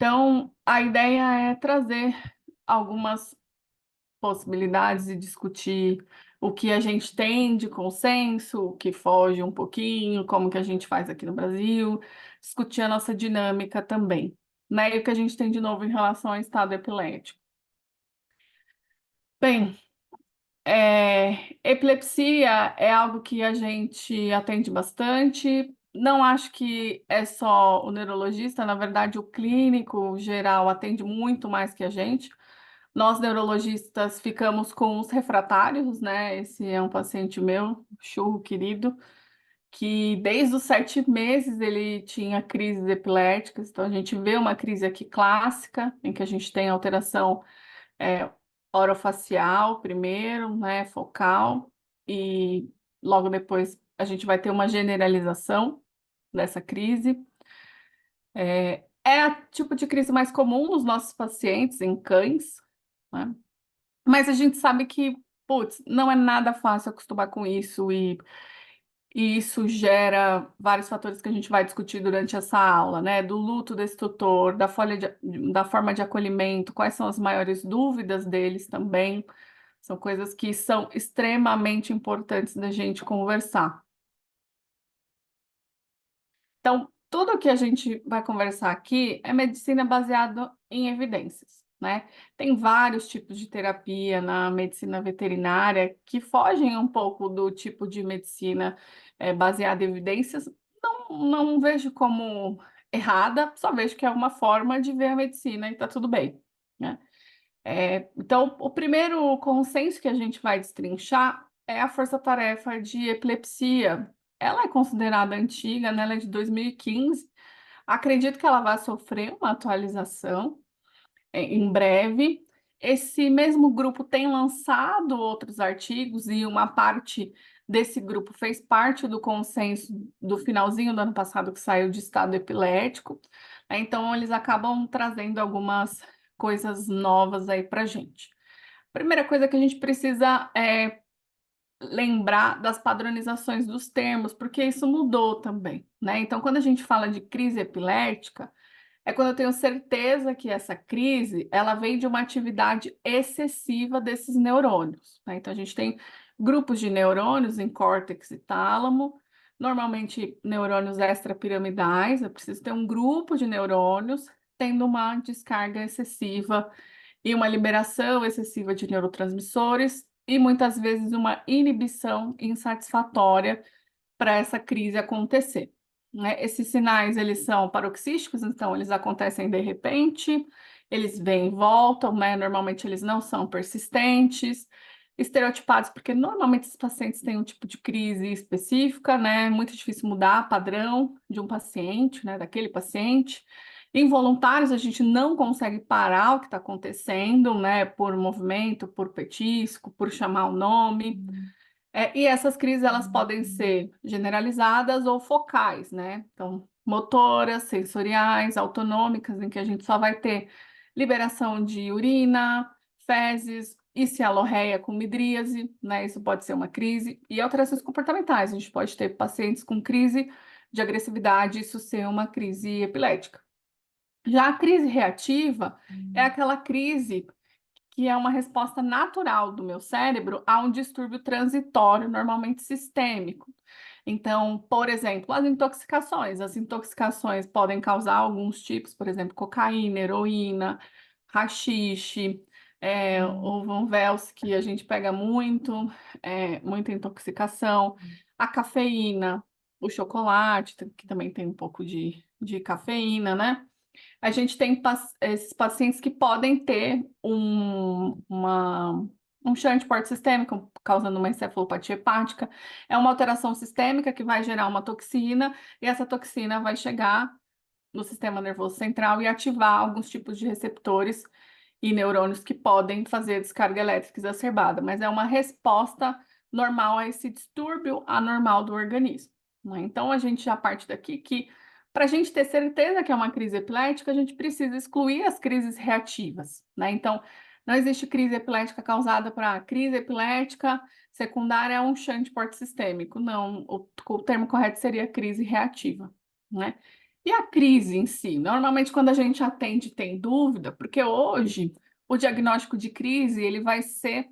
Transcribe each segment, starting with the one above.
Então, a ideia é trazer algumas possibilidades e discutir o que a gente tem de consenso, o que foge um pouquinho, como que a gente faz aqui no Brasil, discutir a nossa dinâmica também, né? E o que a gente tem de novo em relação ao estado epilético. Bem, epilepsia é algo que a gente atende bastante. Não acho que é só o neurologista, na verdade, o clínico geral atende muito mais que a gente. Nós, neurologistas, ficamos com os refratários, né? Esse é um paciente meu, churro querido, que desde os 7 meses ele tinha crises epiléticas. Então, a gente vê uma crise aqui clássica, em que a gente tem alteração é, orofacial primeiro, né? Focal, e logo depois a gente vai ter uma generalização dessa crise. É o tipo de crise mais comum nos nossos pacientes, em cães, né? Mas a gente sabe que, putz, não é nada fácil acostumar com isso e isso gera vários fatores que a gente vai discutir durante essa aula, né? Do luto desse tutor, da forma de acolhimento, quais são as maiores dúvidas deles também. São coisas que são extremamente importantes da gente conversar. Então, tudo que a gente vai conversar aqui é medicina baseada em evidências, né? Tem vários tipos de terapia na medicina veterinária que fogem um pouco do tipo de medicina baseada em evidências. Não vejo como errada, só vejo que é uma forma de ver a medicina e tá tudo bem, né? Então, o primeiro consenso que a gente vai destrinchar é a força-tarefa de epilepsia. Ela é considerada antiga, né? Ela é de 2015. Acredito que ela vai sofrer uma atualização em breve. Esse mesmo grupo tem lançado outros artigos e uma parte desse grupo fez parte do consenso do finalzinho do ano passado que saiu de estado epilético. Então, eles acabam trazendo algumas coisas novas aí para gente. Primeira coisa que a gente precisa lembrar das padronizações dos termos, porque isso mudou também, né? Então, quando a gente fala de crise epilética, é quando eu tenho certeza que essa crise, ela vem de uma atividade excessiva desses neurônios, né? Então, a gente tem grupos de neurônios em córtex e tálamo, normalmente neurônios extrapiramidais. Eu preciso ter um grupo de neurônios tendo uma descarga excessiva e uma liberação excessiva de neurotransmissores e muitas vezes uma inibição insatisfatória para essa crise acontecer, né? Esses sinais, eles são paroxísticos, então eles acontecem de repente, eles vêm e voltam, né? Normalmente eles não são persistentes, estereotipados, porque normalmente esses pacientes têm um tipo de crise específica, né? Muito difícil mudar padrão de um paciente, né? Daquele paciente. Involuntários, a gente não consegue parar o que está acontecendo, né? Por movimento, por petisco, por chamar o nome. E essas crises, elas podem ser generalizadas ou focais, né? Então, motoras, sensoriais, autonômicas, em que a gente só vai ter liberação de urina, fezes e cialorreia com midríase, né? Isso pode ser uma crise. E alterações comportamentais, a gente pode ter pacientes com crise de agressividade, isso ser uma crise epilética. Já a crise reativa é aquela crise que é uma resposta natural do meu cérebro a um distúrbio transitório, normalmente sistêmico. Então, por exemplo, as intoxicações podem causar alguns tipos, por exemplo, cocaína, heroína, haxixe, o Van Vels, que a gente pega muito, muita intoxicação, a cafeína, o chocolate, que também tem um pouco de cafeína, né? A gente tem esses pacientes que podem ter um shunt sistêmico, causando uma encefalopatia hepática. É uma alteração sistêmica que vai gerar uma toxina, e essa toxina vai chegar no sistema nervoso central e ativar alguns tipos de receptores e neurônios que podem fazer descarga elétrica exacerbada, mas é uma resposta normal a esse distúrbio anormal do organismo, né? Então, a gente já parte daqui que, para a gente ter certeza que é uma crise epilética, a gente precisa excluir as crises reativas, né? Então, não existe crise epilética causada para crise epilética secundária a um shunt sistêmico. Não, o termo correto seria crise reativa, né? E a crise em si? Normalmente, quando a gente atende, tem dúvida, porque hoje o diagnóstico de crise ele vai ser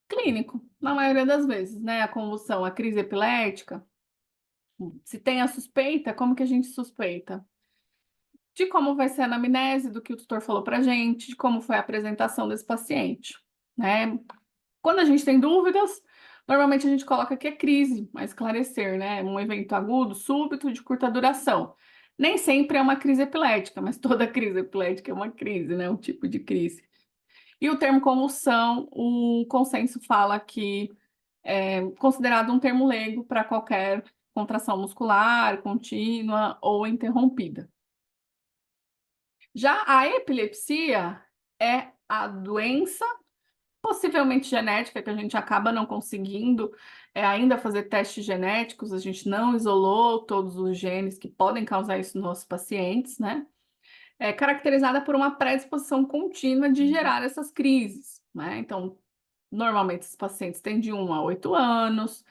clínico, na maioria das vezes, né? A convulsão, a crise epilética, se tem a suspeita, como que a gente suspeita? De como vai ser a anamnese, do que o tutor falou para a gente, de como foi a apresentação desse paciente, né? Quando a gente tem dúvidas, normalmente a gente coloca que é crise, a esclarecer, né? Um evento agudo, súbito, de curta duração. Nem sempre é uma crise epilética, mas toda crise epilética é uma crise, né? Um tipo de crise. E o termo convulsão, o consenso fala que é considerado um termo leigo para qualquer contração muscular, contínua ou interrompida. Já a epilepsia é a doença possivelmente genética, que a gente acaba não conseguindo ainda fazer testes genéticos, a gente não isolou todos os genes que podem causar isso nos nossos pacientes, né? É caracterizada por uma predisposição contínua de gerar essas crises, né? Então, normalmente esses pacientes têm de 1 a 8 anos,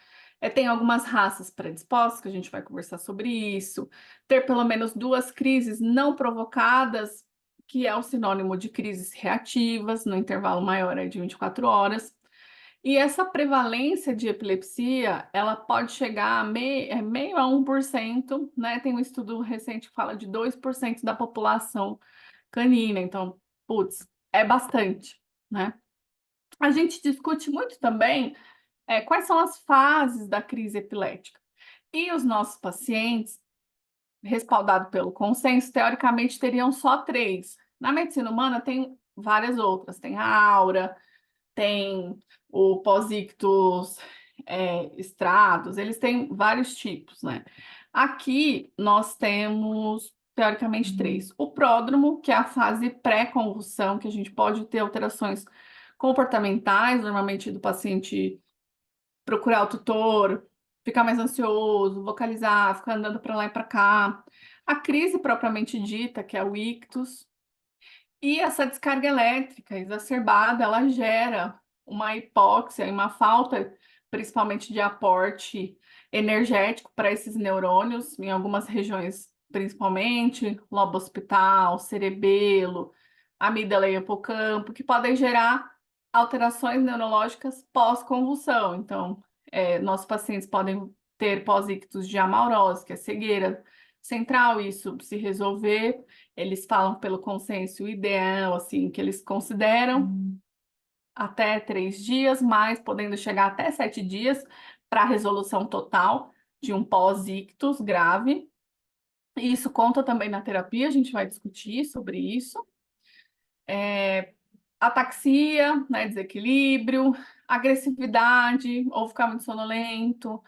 tem algumas raças predispostas, que a gente vai conversar sobre isso, ter pelo menos 2 crises não provocadas, que é o sinônimo de crises reativas, no intervalo maior de 24 horas. E essa prevalência de epilepsia, ela pode chegar a meio a 1%, né? Tem um estudo recente que fala de 2% da população canina, então, putz, é bastante, né? A gente discute muito também quais são as fases da crise epilética. E os nossos pacientes, respaldado pelo consenso, teoricamente teriam só 3. Na medicina humana tem várias outras, tem a aura, tem o pós-ictus stratus, eles têm vários tipos, né? Aqui nós temos, teoricamente, 3. O pródromo, que é a fase pré-convulsão, que a gente pode ter alterações comportamentais, normalmente do paciente procurar o tutor, ficar mais ansioso, vocalizar, ficar andando para lá e para cá. A crise propriamente dita, que é o ictus, e essa descarga elétrica exacerbada, ela gera uma hipóxia e uma falta, principalmente de aporte energético para esses neurônios, em algumas regiões, principalmente, lobo occipital, cerebelo, amígdala e hipocampo, que podem gerar alterações neurológicas pós-convulsão. Então, nossos pacientes podem ter pós-ictus de amaurose, que é cegueira central, isso se resolver, eles falam pelo consenso ideal, assim, que eles consideram até 3 dias, mas podendo chegar até 7 dias para a resolução total de um pós-ictus grave. Isso conta também na terapia, a gente vai discutir sobre isso. Ataxia, né, desequilíbrio, agressividade, ou ficar muito sonolento,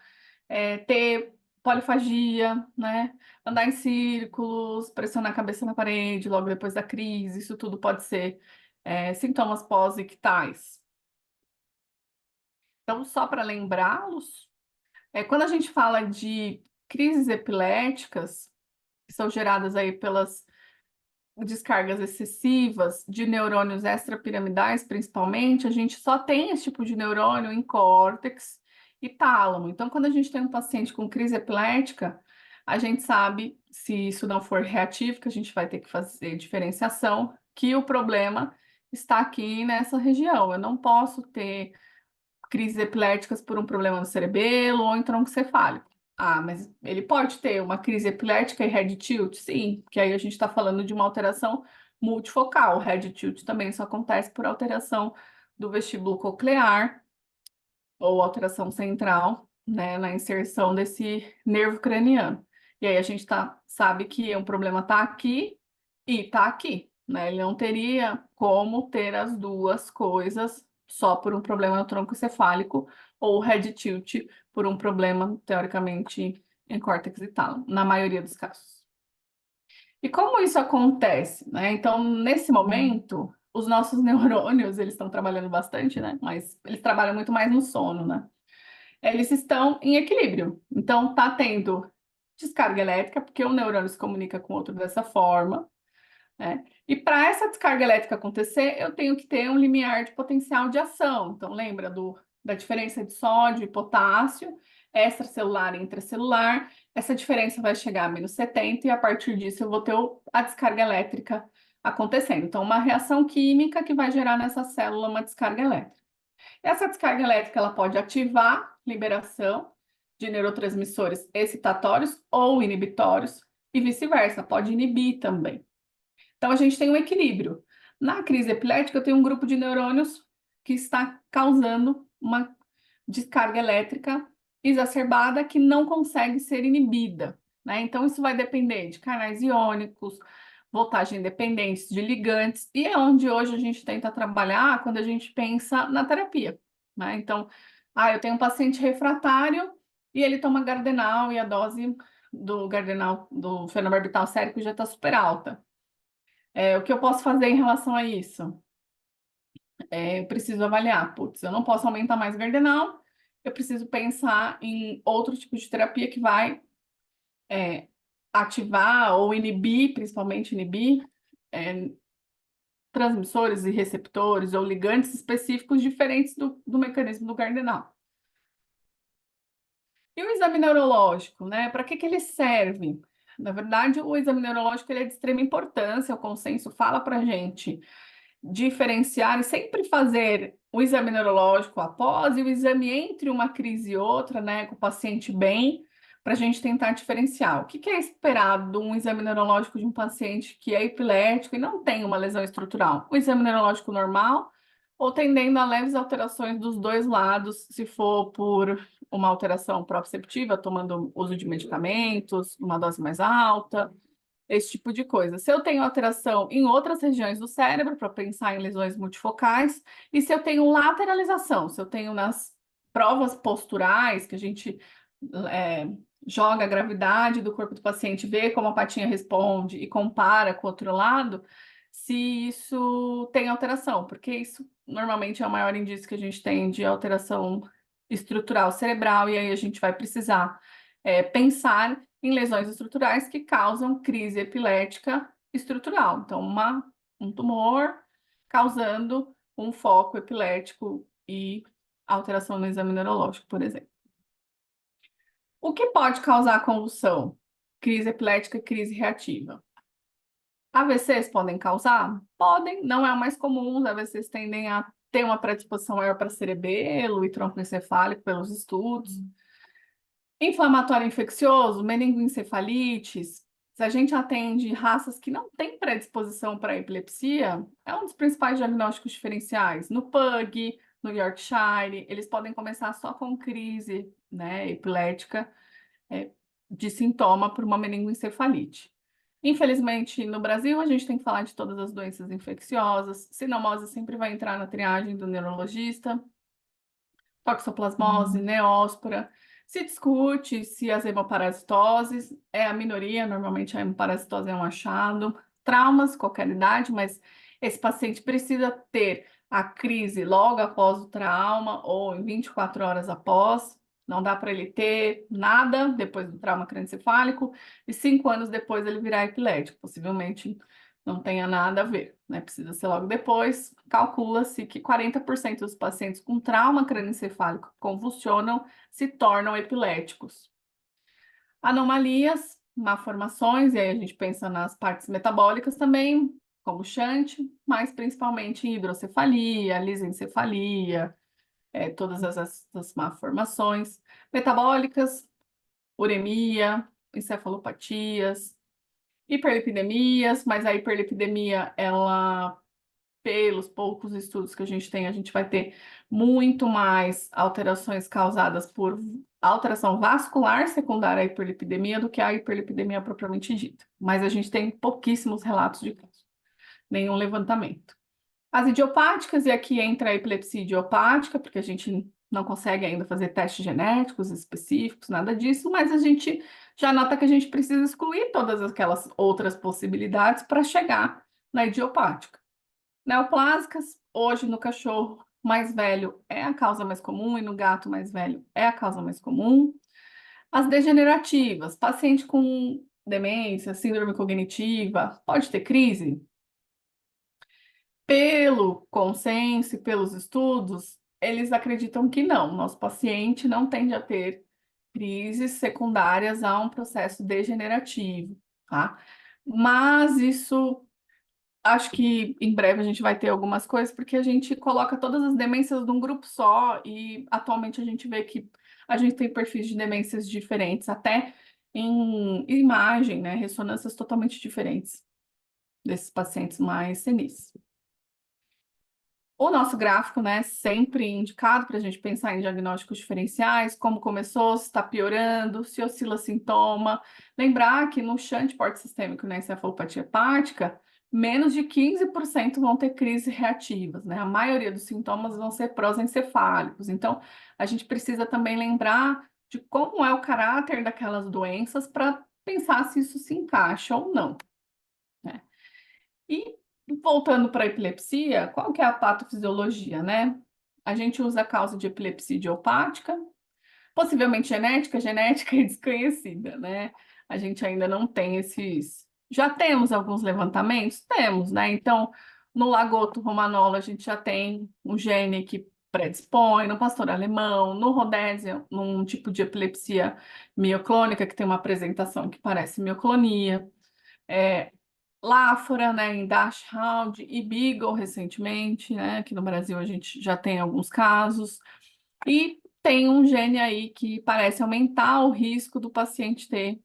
ter polifagia, né? Andar em círculos, pressionar a cabeça na parede logo depois da crise, isso tudo pode ser sintomas pós-ictais. Então, só para lembrá-los, quando a gente fala de crises epiléticas, que são geradas aí pelas descargas excessivas de neurônios extrapiramidais, principalmente, a gente só tem esse tipo de neurônio em córtex e tálamo. Então, quando a gente tem um paciente com crise epilética, a gente sabe, se isso não for reativo, que a gente vai ter que fazer diferenciação, que o problema está aqui nessa região. Eu não posso ter crises epiléticas por um problema no cerebelo ou em tronco cefálico. Ah, mas ele pode ter uma crise epilética e head tilt? Sim, porque aí a gente está falando de uma alteração multifocal. O head tilt também só acontece por alteração do vestíbulo coclear ou alteração central, né, na inserção desse nervo craniano. E aí a gente sabe que um problema está aqui e está aqui, né? Ele não teria como ter as duas coisas só por um problema no tronco cefálico ou head tilt por um problema, teoricamente, em córtex e tálamo, na maioria dos casos. E como isso acontece, né? Então, nesse momento, os nossos neurônios, eles estão trabalhando bastante, né? Mas eles trabalham muito mais no sono, né? Eles estão em equilíbrio. Então, tá tendo descarga elétrica, porque um neurônio se comunica com o outro dessa forma, né? E para essa descarga elétrica acontecer, eu tenho que ter um limiar de potencial de ação. Então, lembra da diferença de sódio e potássio, extracelular e intracelular, essa diferença vai chegar a -70 e a partir disso eu vou ter a descarga elétrica acontecendo. Então, uma reação química que vai gerar nessa célula uma descarga elétrica. Essa descarga elétrica ela pode ativar liberação de neurotransmissores excitatórios ou inibitórios e vice-versa, pode inibir também. Então, a gente tem um equilíbrio. Na crise epilética, eu tenho um grupo de neurônios que está causando uma descarga elétrica exacerbada que não consegue ser inibida, né? Então, isso vai depender de canais iônicos, voltagem independentes, de ligantes, e é onde hoje a gente tenta trabalhar quando a gente pensa na terapia, né? Então, eu tenho um paciente refratário e ele toma Gardenal e a dose do Gardenal, do fenobarbital sérico já está super alta. O que eu posso fazer em relação a isso? Eu preciso avaliar, putz, eu não posso aumentar mais o Gardenal, eu preciso pensar em outro tipo de terapia que vai ativar ou inibir, principalmente inibir, é, transmissores e receptores ou ligantes específicos diferentes do mecanismo do Gardenal. E o exame neurológico, né? Para que ele serve? Na verdade, o exame neurológico ele é de extrema importância, o consenso fala para a gente diferenciar e sempre fazer o exame neurológico após e o exame entre uma crise e outra, né, com o paciente bem, para a gente tentar diferenciar. O que é esperado de um exame neurológico de um paciente que é epilético e não tem uma lesão estrutural? O exame neurológico normal ou tendendo a leves alterações dos dois lados, se for por uma alteração proprioceptiva, tomando uso de medicamentos, uma dose mais alta, esse tipo de coisa. Se eu tenho alteração em outras regiões do cérebro, para pensar em lesões multifocais, e se eu tenho lateralização, se eu tenho nas provas posturais, que a gente é, joga a gravidade do corpo do paciente, vê como a patinha responde e compara com o outro lado, se isso tem alteração, porque isso normalmente é o maior indício que a gente tem de alteração estrutural cerebral, e aí a gente vai precisar pensar em lesões estruturais que causam crise epilética estrutural. Então, um tumor causando um foco epilético e alteração no exame neurológico, por exemplo. O que pode causar convulsão? Crise epilética e crise reativa. AVCs podem causar? Podem, não é o mais comum. Os AVCs tendem a ter uma predisposição maior para cerebelo e tronco encefálico pelos estudos. Inflamatório infeccioso, meningoencefalites, se a gente atende raças que não têm predisposição para epilepsia, é um dos principais diagnósticos diferenciais. No Pug, no Yorkshire, eles podem começar só com crise, né, epilética, de sintoma por uma meningoencefalite. Infelizmente, no Brasil, a gente tem que falar de todas as doenças infecciosas. Sinomose sempre vai entrar na triagem do neurologista. Toxoplasmose, neóspora. Se discute se as hemoparasitoses é a minoria, normalmente a hemoparasitose é um achado. Traumas, qualquer idade, mas esse paciente precisa ter a crise logo após o trauma ou em 24 horas após. Não dá para ele ter nada depois do trauma crânioencefálico e 5 anos depois ele virar epilético. Possivelmente não tenha nada a ver, né? Precisa ser logo depois. Calcula-se que 40% dos pacientes com trauma crânioencefálico que convulsionam se tornam epiléticos. Anomalias, malformações, e aí a gente pensa nas partes metabólicas também, como shunt, mas principalmente em hidrocefalia, lisencefalia, todas essas malformações metabólicas, uremia, encefalopatias, hiperlipidemias, mas a hiperlipidemia, ela, pelos poucos estudos que a gente tem, a gente vai ter muito mais alterações causadas por alteração vascular secundária à hiperlipidemia do que a hiperlipidemia propriamente dita. Mas a gente tem pouquíssimos relatos de caso, nenhum levantamento. As idiopáticas, e aqui entra a epilepsia idiopática, porque a gente não consegue ainda fazer testes genéticos específicos, nada disso, mas a gente já nota que a gente precisa excluir todas aquelas outras possibilidades para chegar na idiopática. Neoplásicas, hoje no cachorro mais velho é a causa mais comum e no gato mais velho é a causa mais comum. As degenerativas, paciente com demência, síndrome cognitiva, pode ter crise? Pelo consenso e pelos estudos, eles acreditam que não. Nosso paciente não tende a ter crises secundárias a um processo degenerativo, tá? Mas isso, acho que em breve a gente vai ter algumas coisas, porque a gente coloca todas as demências num grupo só e atualmente a gente vê que a gente tem perfis de demências diferentes, até em imagem, né? Ressonâncias totalmente diferentes desses pacientes mais senis. O nosso gráfico, né, sempre indicado para a gente pensar em diagnósticos diferenciais, como começou, se está piorando, se oscila sintoma. Lembrar que no shunt porte-sistêmico na encefalopatia hepática, menos de 15% vão ter crises reativas, né? A maioria dos sintomas vão ser prosencefálicos. Então, a gente precisa também lembrar de como é o caráter daquelas doenças para pensar se isso se encaixa ou não, né? E voltando para a epilepsia, qual que é a patofisiologia, né? A gente usa a causa de epilepsia idiopática, possivelmente genética, genética e desconhecida, né? A gente ainda não tem esses. Já temos alguns levantamentos? Temos, né? Então, no Lagoto Romanolo, a gente já tem um gene que predispõe, no pastor alemão, no Rodésia, num tipo de epilepsia mioclônica, que tem uma apresentação que parece mioclonia. Láfora, né, em Dachshund e Beagle recentemente, né? Aqui no Brasil a gente já tem alguns casos. E tem um gene aí que parece aumentar o risco do paciente ter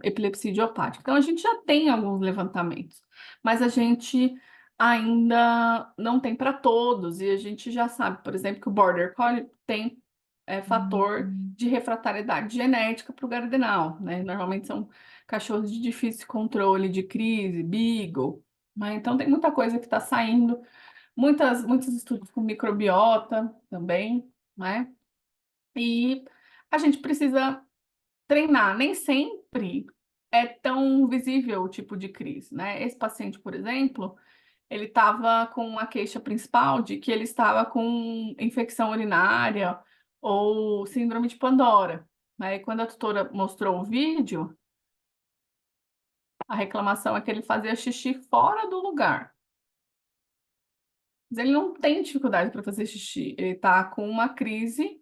epilepsia idiopática. Então, a gente já tem alguns levantamentos, mas a gente ainda não tem para todos, e a gente já sabe, por exemplo, que o Border Collie tem fator de refratariedade genética para o Gardenal, né? Normalmente são cachorros de difícil controle de crise, Beagle, né? Então, tem muita coisa que está saindo, muitos estudos com microbiota também, né? E a gente precisa treinar. Nem sempre é tão visível o tipo de crise, né? Esse paciente, por exemplo, ele estava com a queixa principal de que ele estava com infecção urinária ou síndrome de Pandora, né? E quando a tutora mostrou o vídeo, a reclamação é que ele fazia xixi fora do lugar. Mas ele não tem dificuldade para fazer xixi, ele está com uma crise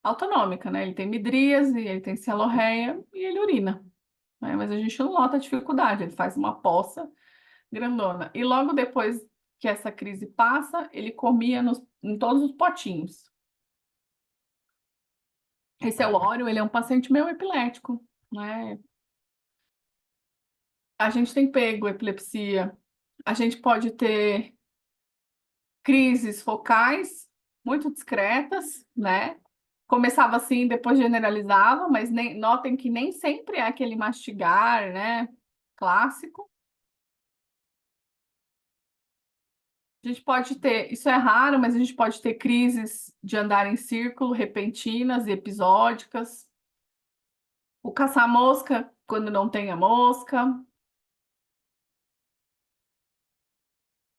autonômica, né? Ele tem midríase, ele tem cialorreia e ele urina, né? Mas a gente não nota a dificuldade, ele faz uma poça grandona. E logo depois que essa crise passa, ele comia em todos os potinhos. Esse é o Oreo, ele é um paciente meio epilético, né? A gente tem pego epilepsia, a gente pode ter crises focais muito discretas, né? Começava assim, depois generalizava, mas notem que nem sempre é aquele mastigar, né? Clássico. A gente pode ter, isso é raro, mas a gente pode ter crises de andar em círculo, repentinas e episódicas. O caça-mosca, quando não tem a mosca.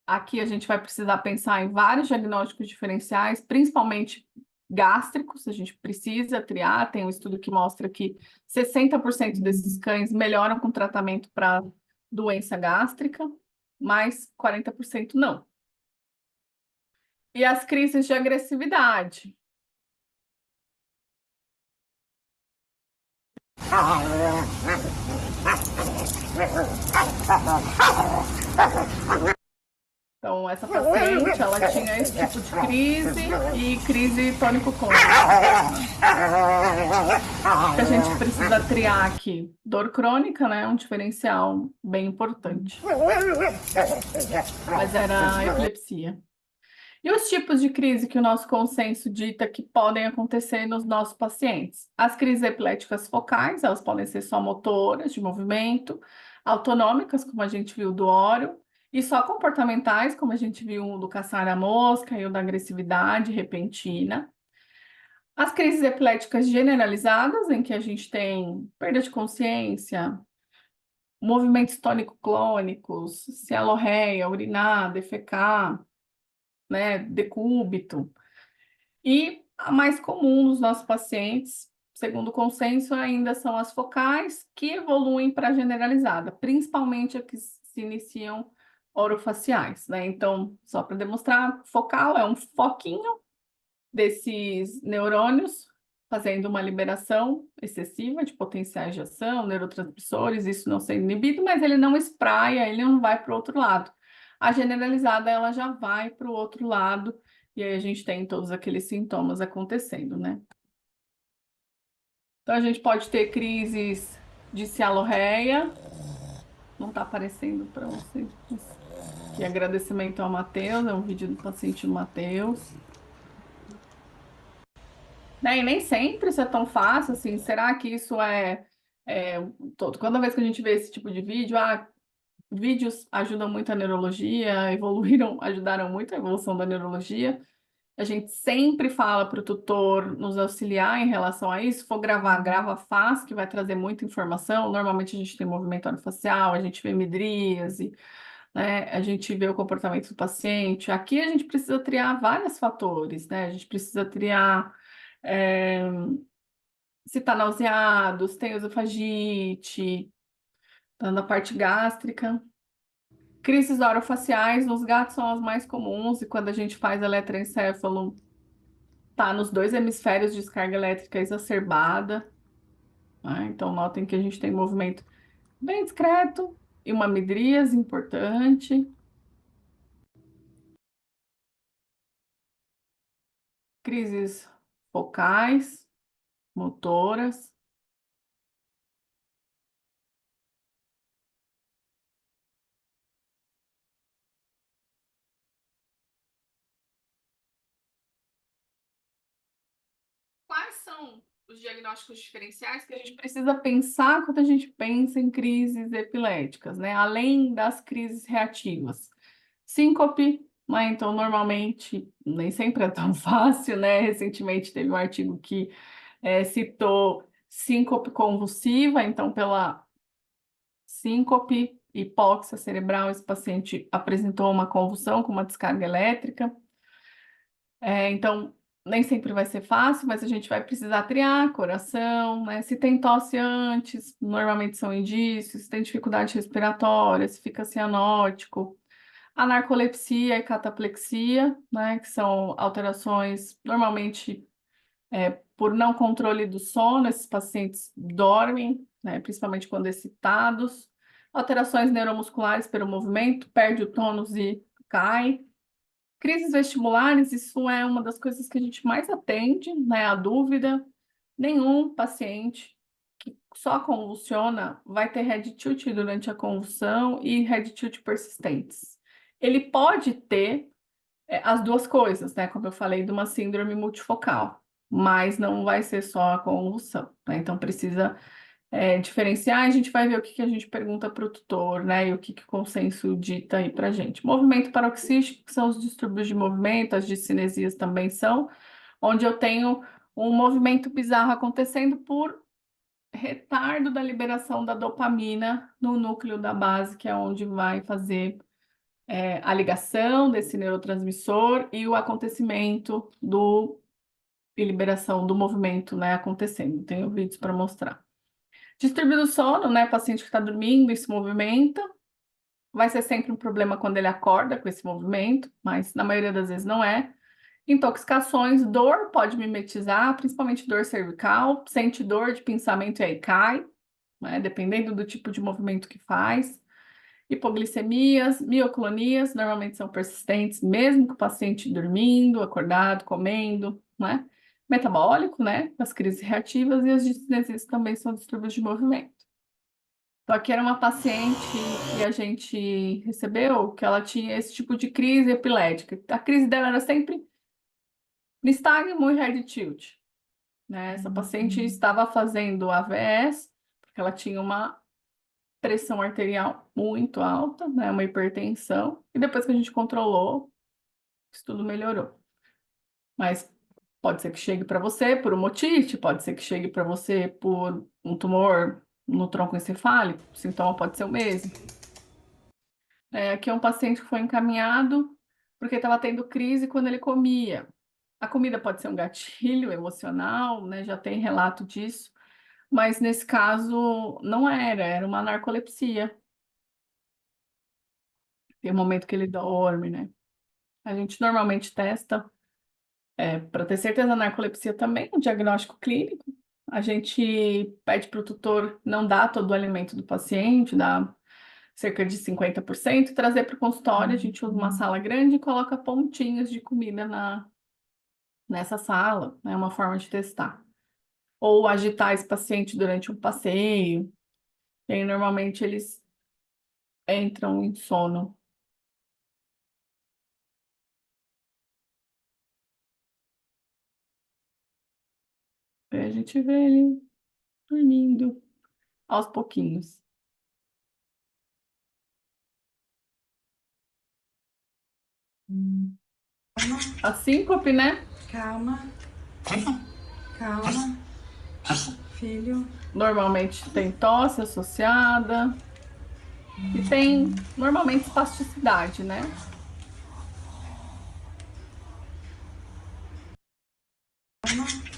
Aqui a gente vai precisar pensar em vários diagnósticos diferenciais, principalmente gástricos, a gente precisa triar. Tem um estudo que mostra que 60% desses cães melhoram com tratamento para doença gástrica, mas 40% não. E as crises de agressividade. Então, essa paciente, ela tinha esse tipo de crise e crise tônico-clônica. A gente precisa triar aqui. Dor crônica, né? É um diferencial bem importante. Mas era epilepsia. E os tipos de crise que o nosso consenso dita que podem acontecer nos nossos pacientes? As crises epiléticas focais, elas podem ser só motoras, de movimento, autonômicas, como a gente viu do Oro, e só comportamentais, como a gente viu o do caçar a mosca e o da agressividade repentina. As crises epiléticas generalizadas, em que a gente tem perda de consciência, movimentos tônico-clônicos, cialorreia, urinar, defecar, né, decúbito. E a mais comum nos nossos pacientes, segundo o consenso, ainda são as focais, que evoluem para a generalizada, principalmente as que se iniciam orofaciais, né? Então, só para demonstrar, focal é um foquinho desses neurônios fazendo uma liberação excessiva de potenciais de ação, neurotransmissores, isso não sendo inibido, mas ele não espraia, ele não vai para o outro lado. A generalizada, ela já vai para o outro lado, e aí a gente tem todos aqueles sintomas acontecendo, né? Então, a gente pode ter crises de cialorreia, não está aparecendo para você. Que agradecimento ao Matheus, é um vídeo do paciente do Matheus. Né? E nem sempre isso é tão fácil assim. Será que isso é todo? Toda vez que a gente vê esse tipo de vídeo, vídeos ajudam muito a neurologia, evoluíram, ajudaram muito a evolução da neurologia. A gente sempre fala para o tutor nos auxiliar em relação a isso. Se for gravar, grava fácil, que vai trazer muita informação. Normalmente a gente tem movimento orofacial, a gente vê midríase, né? A gente vê o comportamento do paciente. Aqui a gente precisa triar vários fatores, né? A gente precisa triar é, se está nauseado, se tem esofagite, tá na parte gástrica. Crises orofaciais nos gatos são as mais comuns e quando a gente faz eletroencefalo, tá nos dois hemisférios de descarga elétrica exacerbada, né? Então notem que a gente tem movimento bem discreto e uma midríase importante. Crises focais, motoras. Quais são os diagnósticos diferenciais que a gente precisa pensar quando a gente pensa em crises epiléticas, né? Além das crises reativas. Síncope, né? Então, normalmente, nem sempre é tão fácil, né? Recentemente teve um artigo que citou síncope convulsiva, então, pela síncope, hipóxia cerebral, esse paciente apresentou uma convulsão com uma descarga elétrica. Então, nem sempre vai ser fácil, mas a gente vai precisar triar coração, né? Se tem tosse antes, normalmente são indícios, se tem dificuldade respiratória, se fica cianótico. A narcolepsia e cataplexia, né? Que são alterações, normalmente, por não controle do sono, esses pacientes dormem, né? Principalmente quando excitados. Alterações neuromusculares pelo movimento, perde o tônus e cai. Crises vestibulares, isso é uma das coisas que a gente mais atende, né? A dúvida. Nenhum paciente que só convulsiona vai ter head tilt durante a convulsão e head tilt persistentes. Ele pode ter as duas coisas, né? Como eu falei, de uma síndrome multifocal, mas não vai ser só a convulsão, né? Então precisa diferenciar, a gente vai ver o que a gente pergunta para o tutor, né? E o que o consenso dita aí para a gente. Movimento paroxístico, que são os distúrbios de movimento, as discinesias também são, onde eu tenho um movimento bizarro acontecendo por retardo da liberação da dopamina no núcleo da base, que é onde vai fazer a ligação desse neurotransmissor e o acontecimento e liberação do movimento, né, acontecendo. Tenho vídeos para mostrar. Distúrbio do sono, né? Paciente que está dormindo e se movimenta. Vai ser sempre um problema quando ele acorda com esse movimento, mas na maioria das vezes não é. Intoxicações, dor pode mimetizar, principalmente dor cervical, sente dor de pensamento e aí cai, né? Dependendo do tipo de movimento que faz. Hipoglicemias, mioclonias, normalmente são persistentes, mesmo com o paciente dormindo, acordado, comendo, né? Metabólico, né? As crises reativas e as discinesias também são distúrbios de movimento. Então, aqui era uma paciente que a gente recebeu, que ela tinha esse tipo de crise epilética. A crise dela era sempre nistagmo e head tilt, né? Essa paciente estava fazendo AVS, porque ela tinha uma pressão arterial muito alta, né? Uma hipertensão, e depois que a gente controlou, isso tudo melhorou. Mas pode ser que chegue para você por uma otite, pode ser que chegue para você por um tumor no tronco encefálico, o sintoma pode ser o mesmo. Aqui é um paciente que foi encaminhado porque estava tendo crise quando ele comia. A comida pode ser um gatilho emocional, né? Já tem relato disso, mas nesse caso não era uma narcolepsia. Tem um momento que ele dorme, né? A gente normalmente testa Para ter certeza, na narcolepsia também, o diagnóstico clínico, a gente pede para o tutor não dar todo o alimento do paciente, dá cerca de 50%, trazer para o consultório, a gente usa uma sala grande e coloca pontinhos de comida nessa sala, é uma forma de testar. Ou agitar esse paciente durante um passeio, e aí normalmente eles entram em sono. Aí a gente vê ele dormindo aos pouquinhos. A síncope, né? Calma, calma, filho. Normalmente tem tosse associada e tem normalmente espasticidade, né?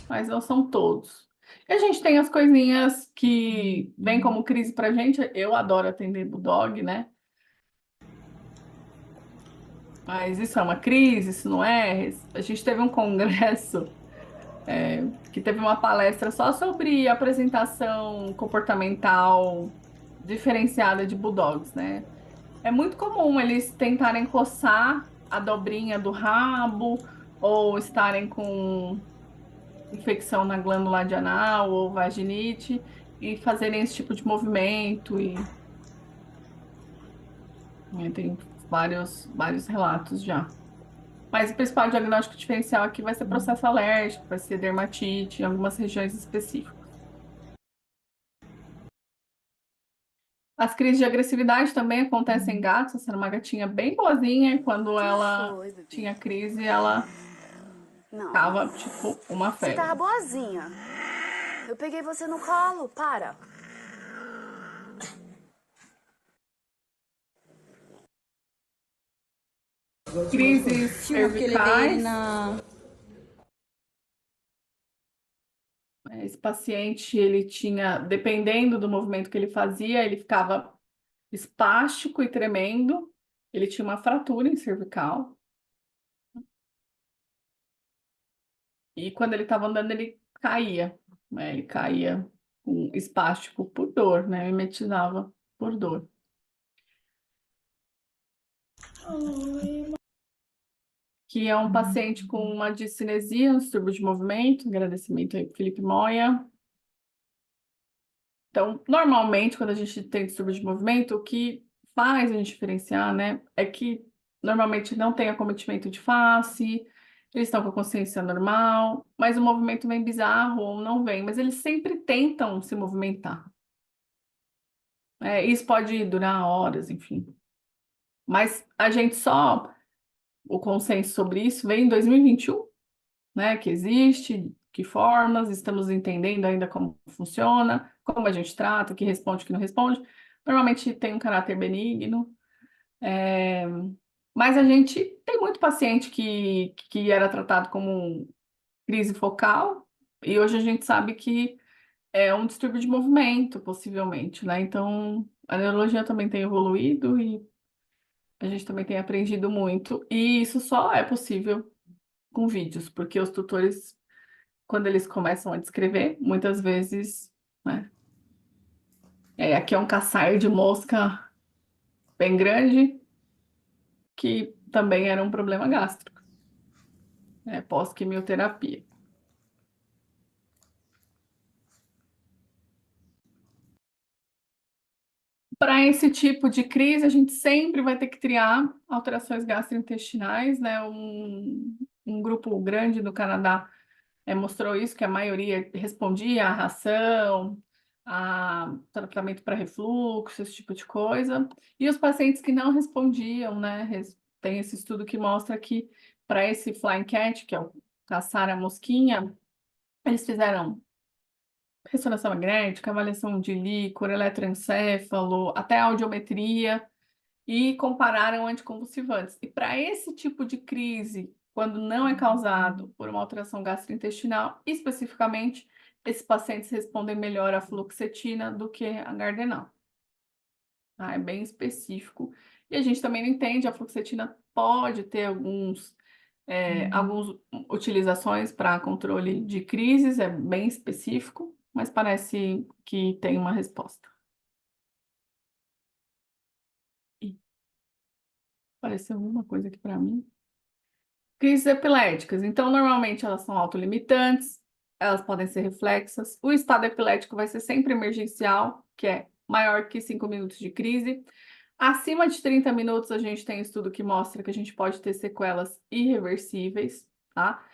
Mas não são todos. E a gente tem as coisinhas que vêm como crise pra gente. Eu adoro atender bulldog, né? Mas isso é uma crise, isso não é? A gente teve um congresso, que teve uma palestra só sobre apresentação comportamental diferenciada de bulldogs, né? É muito comum eles tentarem coçar a dobrinha do rabo ou estarem com infecção na glândula anal ou vaginite e fazerem esse tipo de movimento e tem vários relatos já. Mas o principal diagnóstico diferencial aqui vai ser processo alérgico, vai ser dermatite em algumas regiões específicas. As crises de agressividade também acontecem em gatos. Essa era uma gatinha bem boazinha e quando Que ela foi, bebê? tinha crise, ela Não. ficava tipo uma Você tava febre. boazinha. Eu peguei você no colo, para. Crises Tinha uma porque eu levei ele cervicais. na. Esse paciente, ele tinha, dependendo do movimento que ele fazia, ele ficava espástico e tremendo. Ele tinha uma fratura em cervical. E quando ele estava andando, ele caía, né? Ele caía com espástico por dor, né? Mimetizava por dor. Que é um paciente com uma discinesia, um distúrbio de movimento. Agradecimento aí para Felipe Moya. Então, normalmente, quando a gente tem distúrbio de movimento, o que faz a gente diferenciar, né, é que normalmente não tem acometimento de face, eles estão com a consciência normal, mas o movimento vem bizarro ou não vem, mas eles sempre tentam se movimentar. Isso pode durar horas, enfim. Mas a gente só, o consenso sobre isso veio em 2021, né, que existe, que formas, estamos entendendo ainda como funciona, como a gente trata, o que responde, o que não responde. Normalmente tem um caráter benigno, é, mas a gente tem muito paciente que era tratado como crise focal, e hoje a gente sabe que é um distúrbio de movimento, possivelmente, né? Então, a neurologia também tem evoluído e a gente também tem aprendido muito, e isso só é possível com vídeos, porque os tutores quando eles começam a descrever, muitas vezes, né? Aqui é um caçar de mosca bem grande, que também era um problema gástrico, pós-quimioterapia. Para esse tipo de crise, a gente sempre vai ter que triar alterações gastrointestinais, né? Um grupo grande no Canadá mostrou isso, que a maioria respondia à ração, a tratamento para refluxo, esse tipo de coisa. E os pacientes que não respondiam, né? Tem esse estudo que mostra que para esse flying cat, que é o caçar a mosquinha, eles fizeram ressonância magnética, avaliação de líquor, eletroencefalo, até audiometria e compararam anticonvulsivantes. E para esse tipo de crise, quando não é causado por uma alteração gastrointestinal, especificamente, esses pacientes respondem melhor à fluoxetina do que a Gardenal. Tá? É bem específico. E a gente também não entende, a fluoxetina pode ter alguns Algumas utilizações para controle de crises, é bem específico, mas parece que tem uma resposta. Ih, apareceu alguma coisa aqui para mim. Crises epiléticas. Então, normalmente elas são autolimitantes, elas podem ser reflexas. O estado epilético vai ser sempre emergencial, que é maior que 5 minutos de crise. Acima de 30 minutos, a gente tem estudo que mostra que a gente pode ter sequelas irreversíveis, tá?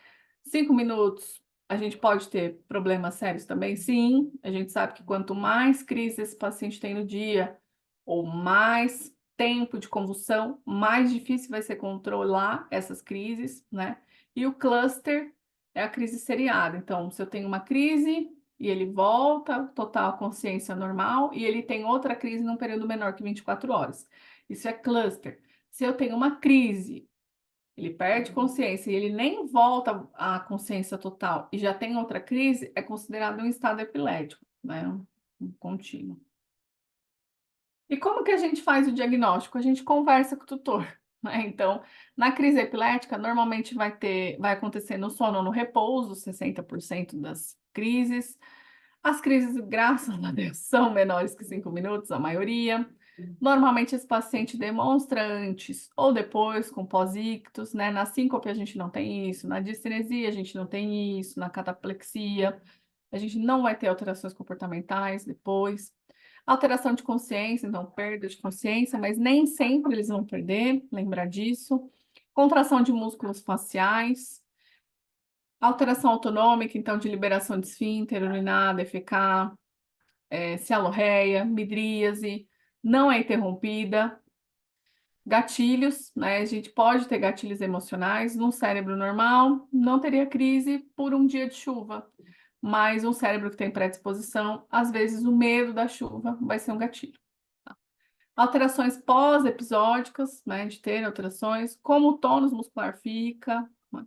5 minutos, a gente pode ter problemas sérios também? Sim. A gente sabe que quanto mais crise esse paciente tem no dia, ou mais tempo de convulsão, mais difícil vai ser controlar essas crises, né? E o cluster é a crise seriada. Então, se eu tenho uma crise e ele volta, total consciência normal, e ele tem outra crise num período menor que 24 horas. Isso é cluster. Se eu tenho uma crise, ele perde consciência e ele nem volta à consciência total e já tem outra crise, é considerado um estado epilético, né? Um contínuo. E como que a gente faz o diagnóstico? A gente conversa com o tutor, né? Então, na crise epilética, normalmente vai acontecer no sono ou no repouso, 60% das crises. As crises, graças a Deus, são menores que 5 minutos, a maioria. Normalmente esse paciente demonstra antes ou depois com pós-ictus, né? Na síncope a gente não tem isso, na disteresia a gente não tem isso, na cataplexia a gente não vai ter alterações comportamentais depois. Alteração de consciência, então perda de consciência, mas nem sempre eles vão perder, lembrar disso. Contração de músculos faciais. Alteração autonômica, então, de liberação de esfíncter, urinar, defecar, cialorreia, midríase, não é interrompida. Gatilhos, né? A gente pode ter gatilhos emocionais. Num cérebro normal, não teria crise por um dia de chuva. Mas um cérebro que tem predisposição, às vezes o medo da chuva vai ser um gatilho. Alterações pós-episódicas, né? De ter alterações, como o tônus muscular fica, né?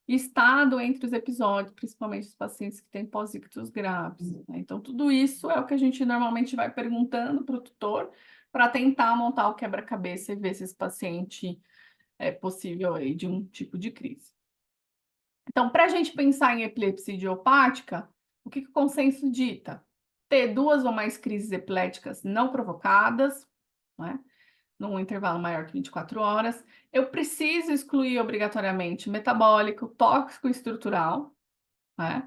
Estado entre os episódios, principalmente os pacientes que têm pós-ictus graves, né? Então, tudo isso é o que a gente normalmente vai perguntando para o tutor para tentar montar o quebra-cabeça e ver se esse paciente é possível aí de um tipo de crise. Então, para a gente pensar em epilepsia idiopática, o que o consenso dita? Ter 2 ou mais crises epiléticas não provocadas, né? Num intervalo maior que 24 horas. Eu preciso excluir obrigatoriamente metabólico, tóxico e estrutural, né?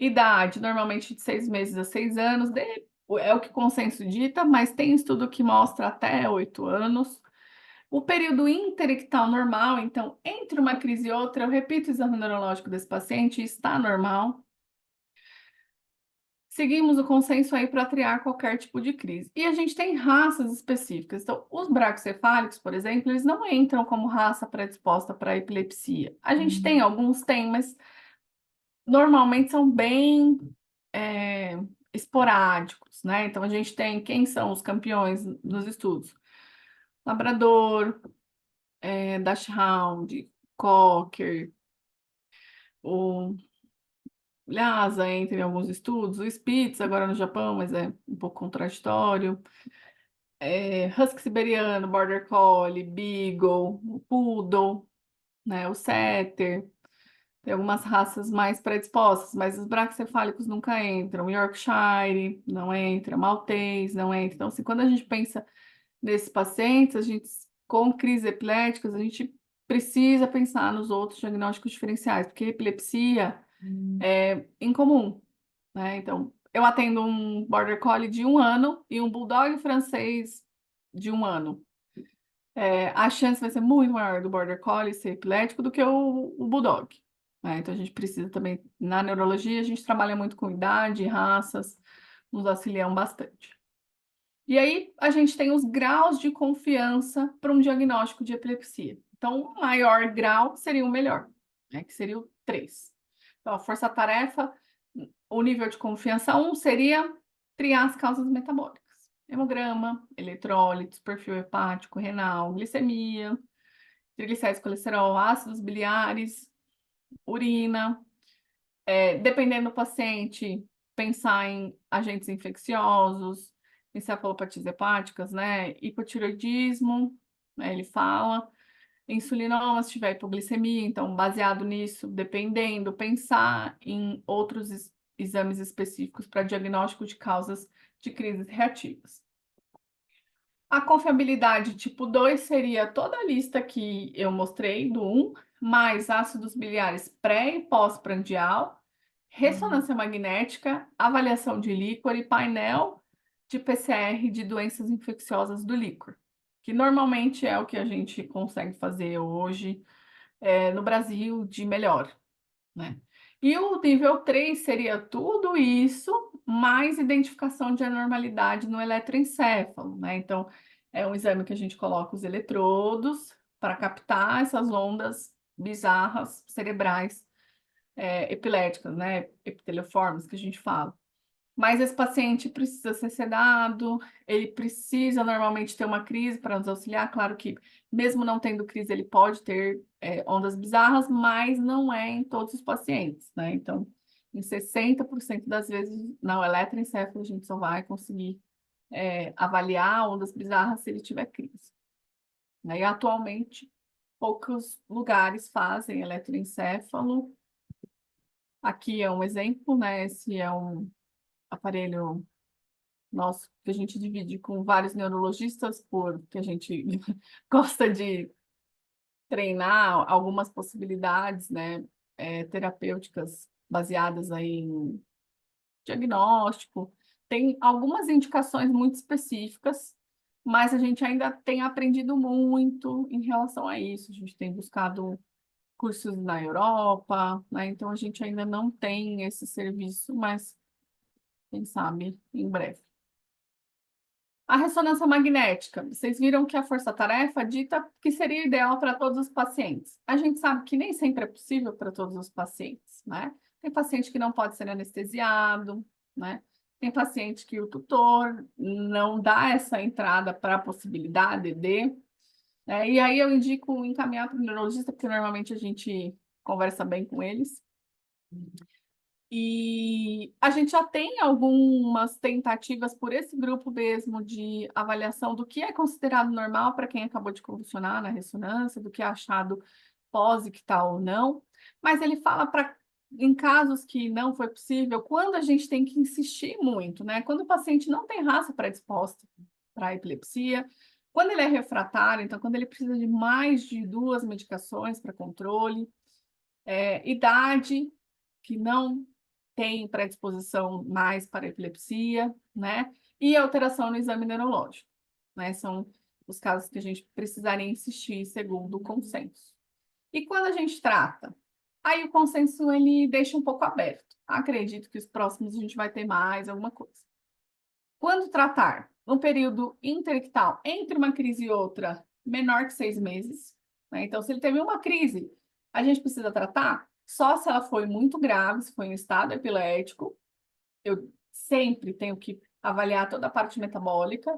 Idade, normalmente de 6 meses a 6 anos, é o que o consenso dita, mas tem estudo que mostra até 8 anos. O período interictal normal, então, entre uma crise e outra, eu repito o exame neurológico desse paciente, está normal. Seguimos o consenso aí para triar qualquer tipo de crise. E a gente tem raças específicas. Então, os bracocefálicos, por exemplo, eles não entram como raça predisposta para epilepsia. A gente tem alguns, mas normalmente são bem esporádicos, né? Então, a gente tem quem são os campeões nos estudos? Labrador, Dachshund, Cocker, o Lhasa entra em alguns estudos, o Spitz agora no Japão, mas é um pouco contraditório. Husky siberiano, Border Collie, Beagle, o Poodle, né, o Setter. Tem algumas raças mais predispostas, mas os bracocefálicos nunca entram. Yorkshire não entra, Maltês não entra. Então, assim, quando a gente pensa nesses pacientes, a gente, com crises epiléticas, a gente precisa pensar nos outros diagnósticos diferenciais, porque epilepsia é incomum, né? Então, eu atendo um Border Collie de 1 ano e um Bulldog francês de 1 ano. A chance vai ser muito maior do Border Collie ser epilético do que o Bulldog, né? Então, a gente precisa também, na neurologia, a gente trabalha muito com idade, raças, nos auxiliam bastante. E aí, a gente tem os graus de confiança para um diagnóstico de epilepsia. Então, o maior grau seria o melhor, né? Que seria o 3. Então, a força-tarefa, o nível de confiança 1 seria triar as causas metabólicas. Hemograma, eletrólitos, perfil hepático, renal, glicemia, triglicéridos, colesterol, ácidos biliares, urina. Dependendo do paciente, pensar em agentes infecciosos, encefalopatias hepáticas, né? Hipotireoidismo, né? Ele fala. insulinoma, se tiver hipoglicemia, então, baseado nisso, dependendo, pensar em outros exames específicos para diagnóstico de causas de crises reativas. A confiabilidade tipo 2 seria toda a lista que eu mostrei do 1, mais ácidos biliares pré e pós-prandial, ressonância magnética, avaliação de líquor e painel de PCR de doenças infecciosas do líquor, que normalmente é o que a gente consegue fazer hoje no Brasil de melhor, né? E o nível 3 seria tudo isso, mais identificação de anormalidade no eletroencéfalo, né? Então, é um exame que a gente coloca os eletrodos para captar essas ondas bizarras cerebrais epiléticas, né? Epiteliformes, que a gente fala. Mas esse paciente precisa ser sedado, ele precisa normalmente ter uma crise para nos auxiliar. Claro que, mesmo não tendo crise, ele pode ter ondas bizarras, mas não é em todos os pacientes, né? Então, em 60% das vezes, na eletroencefalo, a gente só vai conseguir avaliar ondas bizarras se ele tiver crise. E atualmente, poucos lugares fazem eletroencefalo. Aqui é um exemplo, né? Esse é um aparelho nosso que a gente divide com vários neurologistas, porque a gente gosta de treinar algumas possibilidades, né, terapêuticas baseadas aí em diagnóstico. Tem algumas indicações muito específicas, mas a gente ainda tem aprendido muito em relação a isso. A gente tem buscado cursos na Europa, né? Então a gente ainda não tem esse serviço, mas quem sabe em breve. A ressonância magnética, vocês viram que a força-tarefa dita que seria ideal para todos os pacientes. A gente sabe que nem sempre é possível para todos os pacientes, né? Tem paciente que não pode ser anestesiado, né? Tem paciente que o tutor não dá essa entrada para a possibilidade de, né? E aí eu indico encaminhar para o neurologista, porque normalmente a gente conversa bem com eles. E a gente já tem algumas tentativas por esse grupo mesmo de avaliação do que é considerado normal para quem acabou de convulsionar na ressonância, do que é achado pós-ictal ou não. Mas ele fala para em casos que não foi possível, quando a gente tem que insistir muito, né? Quando o paciente não tem raça predisposta para epilepsia, quando ele é refratário, então quando ele precisa de mais de 2 medicações para controle, idade que não tem predisposição mais para epilepsia, né? E alteração no exame neurológico, né? São os casos que a gente precisaria insistir segundo o consenso. E quando a gente trata, aí o consenso ele deixa um pouco aberto. Acredito que os próximos a gente vai ter mais alguma coisa. Quando tratar no período interictal entre uma crise e outra menor que 6 meses, né? Então, se ele teve uma crise, a gente precisa tratar só se ela foi muito grave, se foi em estado epilético. Eu sempre tenho que avaliar toda a parte metabólica,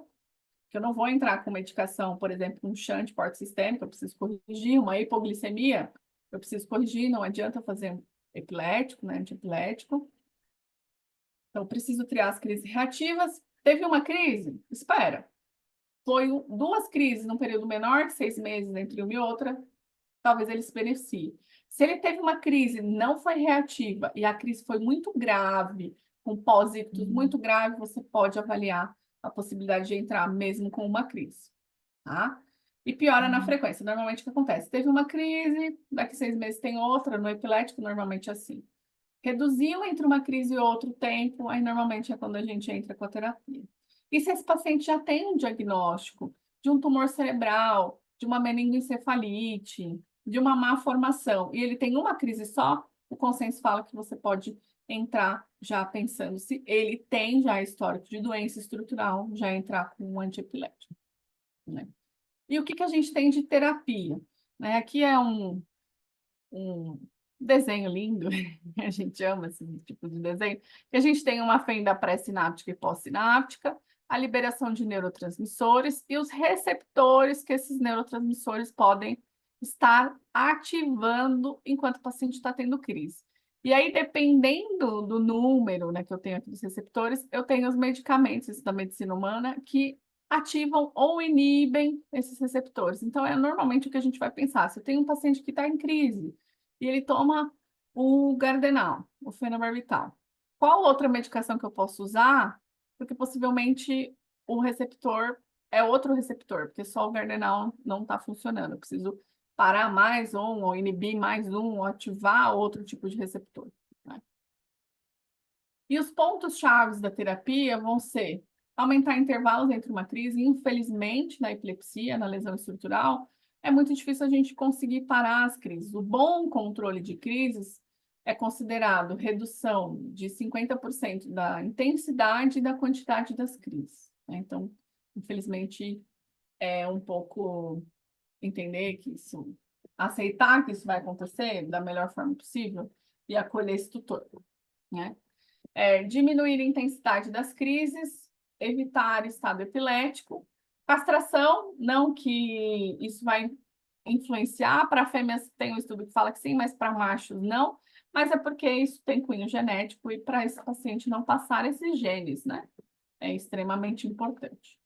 que eu não vou entrar com medicação, por exemplo, um shunt porte sistêmico, eu preciso corrigir, uma hipoglicemia, eu preciso corrigir, não adianta fazer um epilético, né, antiepilético. Então, eu preciso triar as crises reativas. Teve uma crise? Espera. Foi 2 crises num período menor que 6 meses entre uma e outra, talvez ele se beneficie. Se ele teve uma crise, não foi reativa, e a crise foi muito grave, com pós-ictus muito grave, você pode avaliar a possibilidade de entrar mesmo com uma crise, tá? E piora na frequência. Normalmente o que acontece? Teve uma crise, daqui 6 meses tem outra, no epilético normalmente é assim. Reduziu entre uma crise e outro tempo, aí normalmente é quando a gente entra com a terapia. E se esse paciente já tem um diagnóstico de um tumor cerebral, de uma meningoencefalite, de uma má formação, e ele tem uma crise só, o consenso fala que você pode entrar já pensando se ele tem já histórico de doença estrutural, já entrar com um antiepilético, né? E o que a gente tem de terapia? Né? Aqui é um desenho lindo, a gente ama esse tipo de desenho, que a gente tem uma fenda pré-sináptica e pós-sináptica, a liberação de neurotransmissores e os receptores que esses neurotransmissores podem estar ativando enquanto o paciente está tendo crise. E aí, dependendo do número, né, que eu tenho aqui dos receptores, eu tenho os medicamentos, isso da medicina humana, que ativam ou inibem esses receptores. Então, é normalmente o que a gente vai pensar. Se eu tenho um paciente que está em crise e ele toma o Gardenal, o fenobarbital, qual outra medicação que eu posso usar? Porque possivelmente o receptor é outro receptor, porque só o Gardenal não está funcionando. Eu preciso parar mais um, ou inibir mais um, ou ativar outro tipo de receptor, né? E os pontos chaves da terapia vão ser aumentar intervalos entre uma crise. Infelizmente, na epilepsia, na lesão estrutural, é muito difícil a gente conseguir parar as crises. O bom controle de crises é considerado redução de 50% da intensidade e da quantidade das crises, né? Então, infelizmente, é um pouco entender que isso, aceitar que isso vai acontecer da melhor forma possível e acolher esse tutor, né? Diminuir a intensidade das crises, evitar estado epilético, castração, não que isso vai influenciar, para fêmeas tem um estudo que fala que sim, mas para machos não, mas é porque isso tem cunho genético e para esse paciente não passar esses genes, né? É extremamente importante.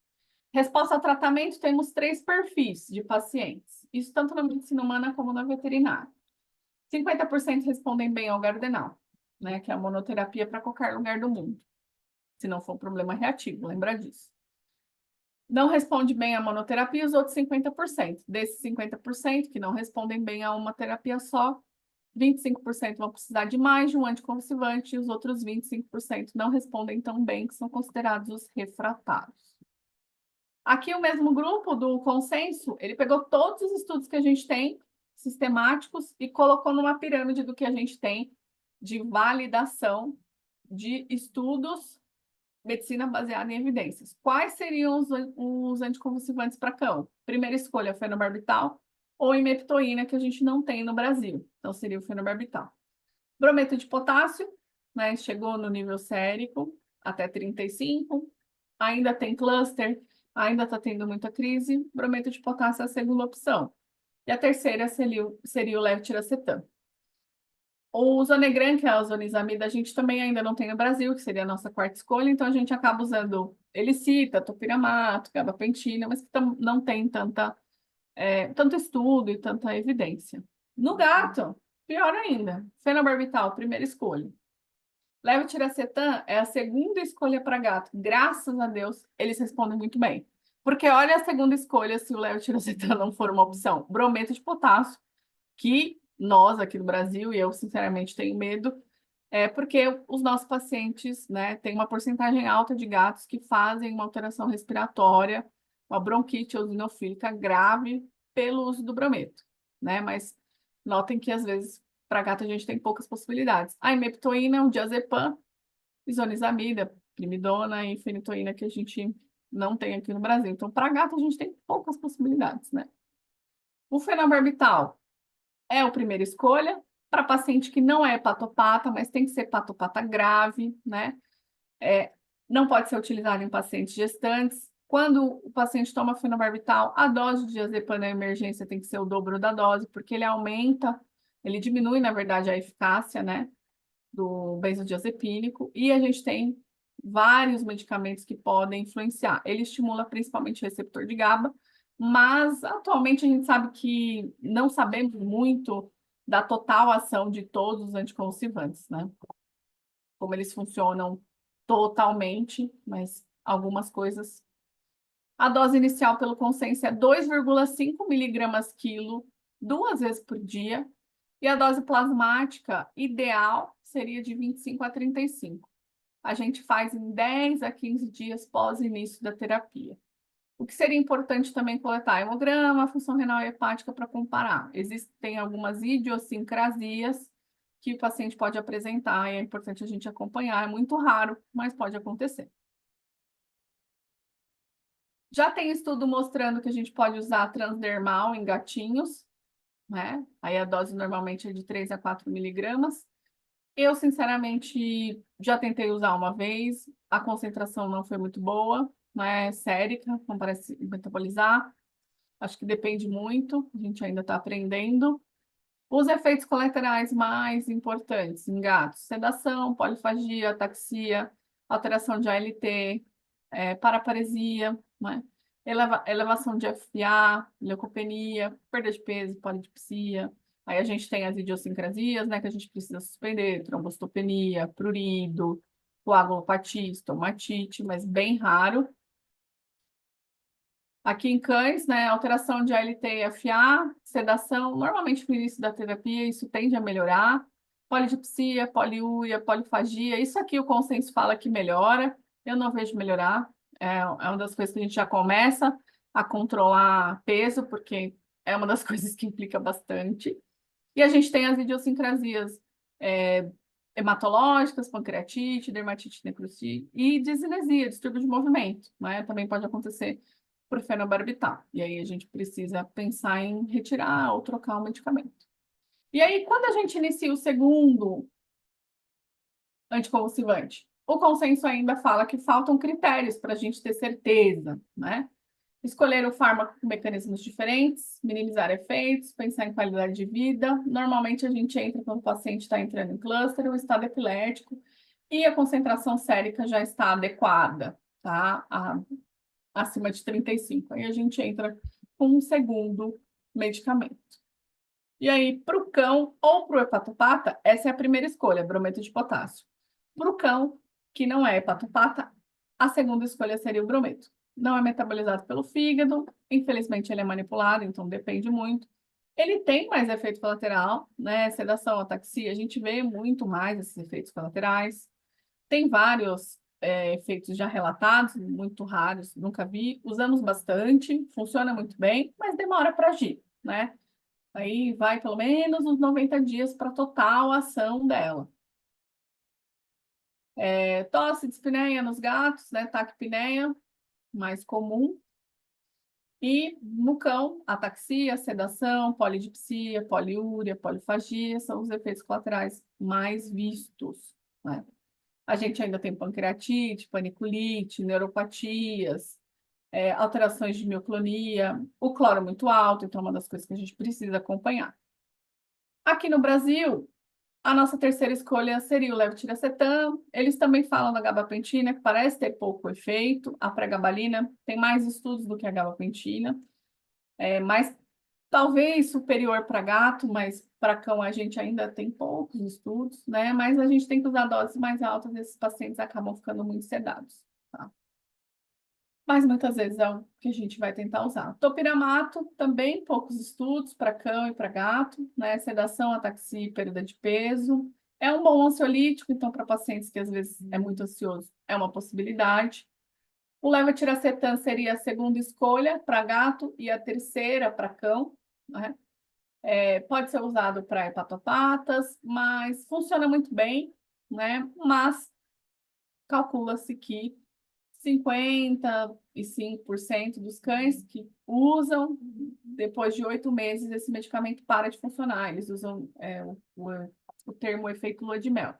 Resposta ao tratamento, temos 3 perfis de pacientes, isso tanto na medicina humana como na veterinária. 50% respondem bem ao Gardenal, né, que é a monoterapia para qualquer lugar do mundo, se não for um problema reativo, lembra disso. Não responde bem à monoterapia, os outros 50%. Desses 50% que não respondem bem a uma terapia só, 25% vão precisar de mais de um anticonvulsivante e os outros 25% não respondem tão bem, que são considerados os refratários. Aqui o mesmo grupo do consenso, ele pegou todos os estudos que a gente tem, sistemáticos, e colocou numa pirâmide do que a gente tem de validação de estudos, medicina baseada em evidências. Quais seriam os anticonvulsivantes para cão? Primeira escolha, fenobarbital ou imeptoína, que a gente não tem no Brasil. Então, seria o fenobarbital. Brometo de potássio, né, chegou no nível sérico, até 35. Ainda tem cluster, ainda está tendo muita crise. Brometo de potássio é a segunda opção. E a terceira seria o levetiracetam. O Zonegran, que é a ozonizamida, a gente também ainda não tem no Brasil, que seria a nossa quarta escolha, então a gente acaba usando Elicita, topiramato, gabapentina, mas que não tem tanto estudo e tanta evidência. No gato, pior ainda, fenobarbital, primeira escolha. Levetiracetam é a segunda escolha para gato. Graças a Deus, eles respondem muito bem. Porque olha a segunda escolha se o levetiracetam não for uma opção. Brometo de potássio, que nós aqui no Brasil, e eu sinceramente tenho medo, porque os nossos pacientes, né, têm uma porcentagem alta de gatos que fazem uma alteração respiratória, uma bronquite eosinofílica grave pelo uso do brometo, né? Mas notem que às vezes para gato a gente tem poucas possibilidades. A imeptoína, o diazepam, isoniazida, primidona e fenitoína que a gente não tem aqui no Brasil. Então, para gato a gente tem poucas possibilidades, né? O fenobarbital é a primeira escolha para paciente que não é hepatopata, mas tem que ser hepatopata grave, né? Não pode ser utilizado em pacientes gestantes. Quando o paciente toma fenobarbital, a dose de diazepam na emergência tem que ser o dobro da dose, porque ele diminui, na verdade, a eficácia, né, do benzodiazepínico, e a gente tem vários medicamentos que podem influenciar. Ele estimula principalmente o receptor de GABA, mas atualmente a gente sabe que não sabemos muito da total ação de todos os anticonvulsivantes, né? Como eles funcionam totalmente, mas algumas coisas. A dose inicial pelo consenso é 2,5 miligramas quilo, 2 vezes por dia, e a dose plasmática ideal seria de 25 a 35. A gente faz em 10 a 15 dias pós início da terapia. O que seria importante também coletar hemograma, função renal e hepática para comparar. Existem algumas idiosincrasias que o paciente pode apresentar e é importante a gente acompanhar. É muito raro, mas pode acontecer. Já tem estudo mostrando que a gente pode usar transdermal em gatinhos, né? Aí a dose normalmente é de 3 a 4 miligramas. Eu, sinceramente, já tentei usar uma vez, a concentração não foi muito boa, não é sérica, não parece metabolizar. Acho que depende muito, a gente ainda está aprendendo. Os efeitos colaterais mais importantes em gatos: sedação, polifagia, ataxia, alteração de ALT, paraparesia, né? elevação de FA, leucopenia, perda de peso, polidipsia. Aí a gente tem as idiosincrasias, né, que a gente precisa suspender, trombocitopenia, prurido, coagulopatia, estomatite, mas bem raro. Aqui em cães, né, alteração de ALT e FA, sedação, normalmente no início da terapia isso tende a melhorar. Polidipsia, poliúria, polifagia, isso aqui o consenso fala que melhora, eu não vejo melhorar. É uma das coisas que a gente já começa a controlar peso, porque é uma das coisas que implica bastante. E a gente tem as idiosincrasias hematológicas, pancreatite, dermatite necrosite e discinesia, distúrbio de movimento, né? Também pode acontecer por fenobarbital. E aí a gente precisa pensar em retirar ou trocar o medicamento. E aí, quando a gente inicia o segundo anticonvulsivante, o consenso ainda fala que faltam critérios para a gente ter certeza, né? Escolher o fármaco com mecanismos diferentes, minimizar efeitos, pensar em qualidade de vida. Normalmente a gente entra quando o paciente está entrando em cluster, o estado epilético e a concentração sérica já está adequada, tá? Acima de 35. Aí a gente entra com um segundo medicamento. E aí, para o cão ou para o hepatopata, essa é a primeira escolha, brometo de potássio. Para o cão, que não é hepatopata, a segunda escolha seria o brometo. Não é metabolizado pelo fígado, infelizmente ele é manipulado, então depende muito. Ele tem mais efeito colateral, né? Sedação, ataxia, a gente vê muito mais esses efeitos colaterais. Tem vários efeitos já relatados, muito raros, nunca vi. Usamos bastante, funciona muito bem, mas demora para agir, né? Aí vai pelo menos uns 90 dias para total ação dela. Tosse, dispneia nos gatos, né? Taquipneia, mais comum. E no cão, ataxia, sedação, polidipsia, poliúria, polifagia são os efeitos colaterais mais vistos, né? A gente ainda tem pancreatite, paniculite, neuropatias, alterações de mioclonia, o cloro muito alto, então é uma das coisas que a gente precisa acompanhar. Aqui no Brasil, a nossa terceira escolha seria o levetiracetam. Eles também falam da gabapentina, que parece ter pouco efeito. A pregabalina tem mais estudos do que a gabapentina, mas talvez superior para gato, mas para cão a gente ainda tem poucos estudos, né? Mas a gente tem que usar doses mais altas, esses pacientes acabam ficando muito sedados, tá? Mas muitas vezes é o que a gente vai tentar usar. Topiramato, também poucos estudos para cão e para gato, né? Sedação, ataxia e perda de peso. É um bom ansiolítico, então, para pacientes que às vezes é muito ansioso, é uma possibilidade. O levetiracetam seria a segunda escolha para gato e a terceira para cão, né? Pode ser usado para hepatopatas, mas funciona muito bem, né? Mas calcula-se que 55% dos cães que usam, depois de 8 meses, esse medicamento para de funcionar. Eles usam o termo efeito lua de mel.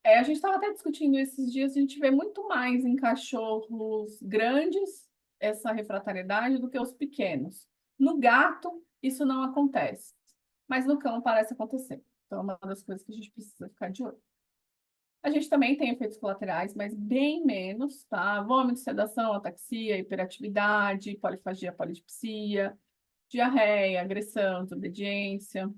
A gente estava até discutindo esses dias, a gente vê muito mais em cachorros grandes essa refratariedade do que os pequenos. No gato, isso não acontece, mas no cão parece acontecer. Então, é uma das coisas que a gente precisa ficar de olho. A gente também tem efeitos colaterais, mas bem menos, tá? Vômito, sedação, ataxia, hiperatividade, polifagia, polidipsia, diarreia, agressão, desobediência.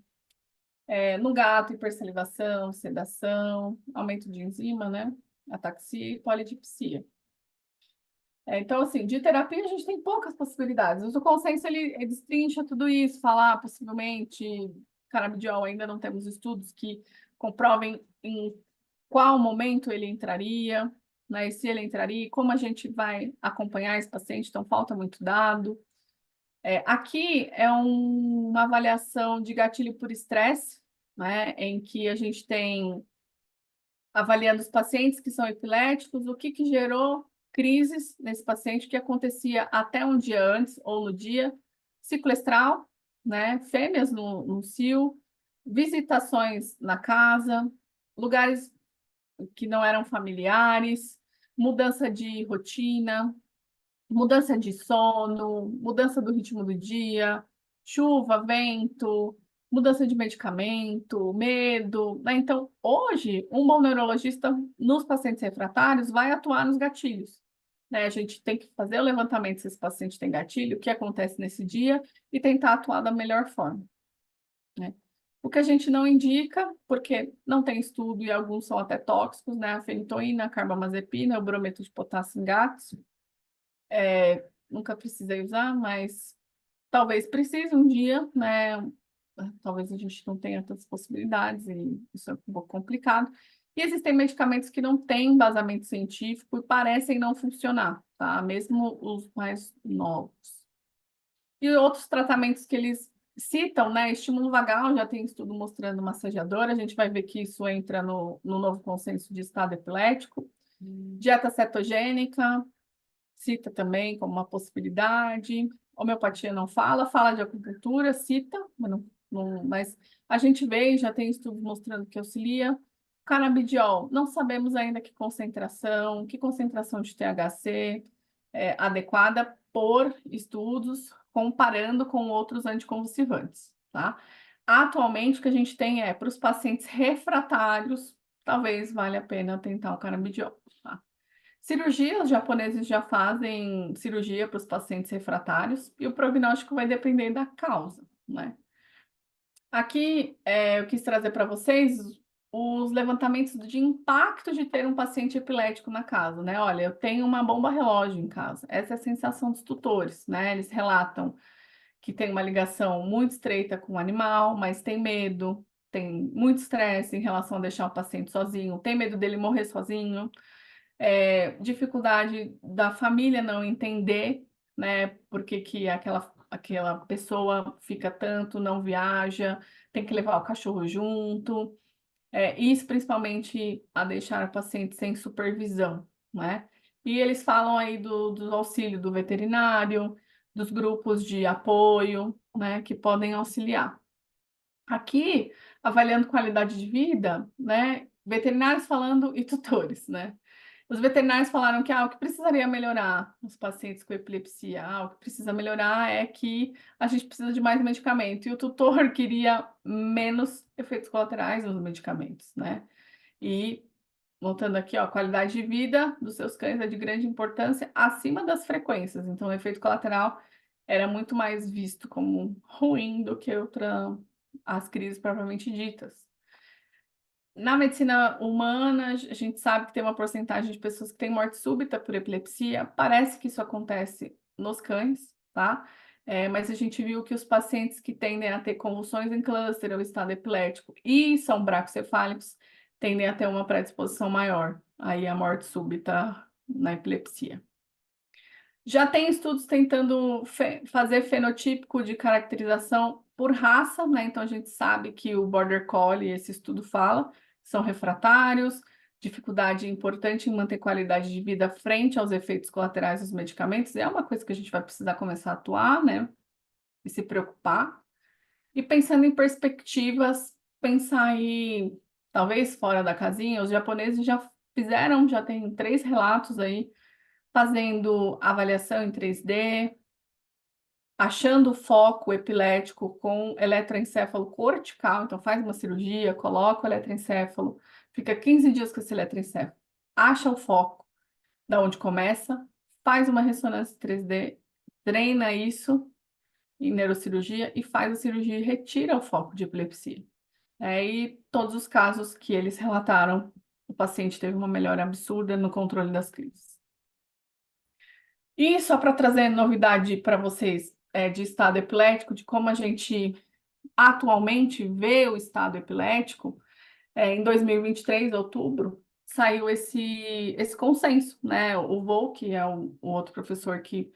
No gato, hipersalivação, sedação, aumento de enzima, né? Ataxia e polidipsia. Então, assim, de terapia a gente tem poucas possibilidades. O consenso, ele destrincha tudo isso, falar possivelmente canabidiol, ainda não temos estudos que comprovem em qual momento ele entraria, né? E se ele entraria, como a gente vai acompanhar esse paciente, então falta muito dado. Aqui é uma avaliação de gatilho por estresse, né? Em que a gente tem avaliando os pacientes que são epiléticos, o que gerou crises nesse paciente, que acontecia até um dia antes ou no dia, ciclo estral, né? Fêmeas no cio, visitações na casa, lugares que não eram familiares, mudança de rotina, mudança de sono, mudança do ritmo do dia, chuva, vento, mudança de medicamento, medo, né? Então, hoje, um bom neurologista nos pacientes refratários vai atuar nos gatilhos. né? A gente tem que fazer o levantamento se esse paciente tem gatilho, o que acontece nesse dia, e tentar atuar da melhor forma, né? O que a gente não indica, porque não tem estudo e alguns são até tóxicos, né? A fenitoína, a carbamazepina, o brometo de potássio em gatos. Nunca precisei usar, mas talvez precise um dia, né? Talvez a gente não tenha tantas possibilidades e isso é um pouco complicado. E existem medicamentos que não têm embasamento científico e parecem não funcionar, tá? Mesmo os mais novos. E outros tratamentos que eles citam, né? Estímulo vagal, já tem estudo mostrando massageador, a gente vai ver que isso entra no novo consenso de estado epilético. Dieta cetogênica, cita também como uma possibilidade. Homeopatia não fala, fala de acupuntura, cita, mas a gente vê e já tem estudos mostrando que auxilia. Canabidiol, não sabemos ainda que concentração de THC é adequada por estudos comparando com outros anticonvulsivantes, tá? Atualmente, o que a gente tem é, para os pacientes refratários, talvez valha a pena tentar o canabidiol, tá? Cirurgia, os japoneses já fazem cirurgia para os pacientes refratários e o prognóstico vai depender da causa, né? Aqui eu quis trazer para vocês os levantamentos de impacto de ter um paciente epilético na casa, né? Olha, eu tenho uma bomba relógio em casa. Essa é a sensação dos tutores, né? Eles relatam que tem uma ligação muito estreita com o animal, mas tem medo, tem muito estresse em relação a deixar o paciente sozinho, tem medo dele morrer sozinho, dificuldade da família não entender, né, por que que aquela pessoa fica tanto, não viaja, tem que levar o cachorro junto, isso principalmente a deixar o paciente sem supervisão, né? E eles falam aí do auxílio do veterinário, dos grupos de apoio, né, que podem auxiliar. Aqui, avaliando qualidade de vida, né, veterinários falando e tutores, né? Os veterinários falaram que o que precisaria melhorar nos pacientes com epilepsia, o que precisa melhorar é que a gente precisa de mais medicamento. E o tutor queria menos efeitos colaterais nos medicamentos, né? E voltando aqui, a qualidade de vida dos seus cães é de grande importância acima das frequências. Então, o efeito colateral era muito mais visto como ruim do que as crises propriamente ditas. Na medicina humana, a gente sabe que tem uma porcentagem de pessoas que têm morte súbita por epilepsia. Parece que isso acontece nos cães, tá? Mas a gente viu que os pacientes que tendem a ter convulsões em cluster ou estado epilético e são bracocefálicos tendem a ter uma predisposição maior aí à morte súbita na epilepsia. Já tem estudos tentando fazer fenotípico de caracterização por raça, né? Então a gente sabe que o Border Collie, esse estudo fala, são refratários, dificuldade importante em manter qualidade de vida frente aos efeitos colaterais dos medicamentos. É uma coisa que a gente vai precisar começar a atuar, né? E se preocupar. E pensando em perspectivas, pensar aí, talvez fora da casinha, os japoneses já tem 3 relatos aí fazendo avaliação em 3D, achando o foco epilético com eletroencefalo cortical, então faz uma cirurgia, coloca o eletroencefalo, fica 15 dias com esse eletroencefalo, acha o foco, da onde começa, faz uma ressonância 3D, treina isso em neurocirurgia e faz a cirurgia e retira o foco de epilepsia. E todos os casos que eles relataram, o paciente teve uma melhora absurda no controle das crises. E só para trazer novidade para vocês de estado epilético, de como a gente atualmente vê o estado epilético, em 2023, outubro, saiu esse consenso, né? O Vol, que é o outro professor que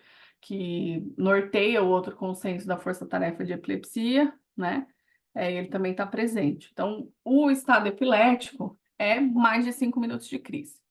norteia o outro consenso da força-tarefa de epilepsia, né? Ele também está presente. Então, o estado epilético é mais de 5 minutos de crise.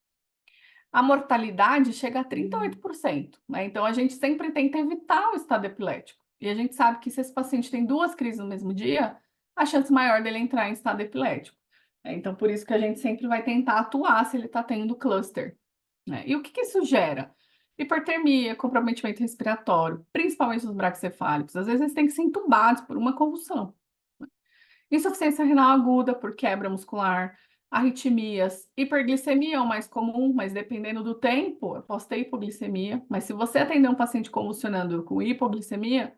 A mortalidade chega a 38%, né? Então, a gente sempre tenta evitar o estado epilético. E a gente sabe que se esse paciente tem 2 crises no mesmo dia, a chance maior dele entrar em estado epilético. Então, por isso que a gente sempre vai tentar atuar se ele está tendo cluster, né? E o que isso gera? Hipertermia, comprometimento respiratório, principalmente nos bracocefálicos. Às vezes eles têm que ser entubados por uma convulsão. Insuficiência renal aguda por quebra muscular, arritmias, hiperglicemia é o mais comum, mas dependendo do tempo, eu posso ter hipoglicemia. Mas se você atender um paciente convulsionando com hipoglicemia,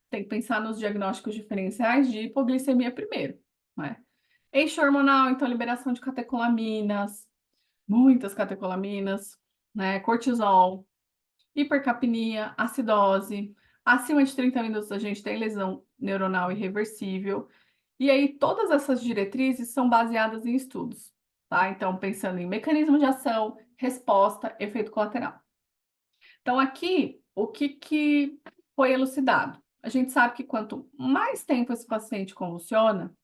tem que pensar nos diagnósticos diferenciais de hipoglicemia primeiro, né? Eixo hormonal, então liberação de catecolaminas, muitas catecolaminas, né? Cortisol, hipercapnia, acidose. Acima de 30 minutos a gente tem lesão neuronal irreversível. E aí todas essas diretrizes são baseadas em estudos, tá? Então pensando em mecanismo de ação, resposta, efeito colateral. Então aqui, o que foi elucidado? A gente sabe que quanto mais tempo esse paciente convulsiona,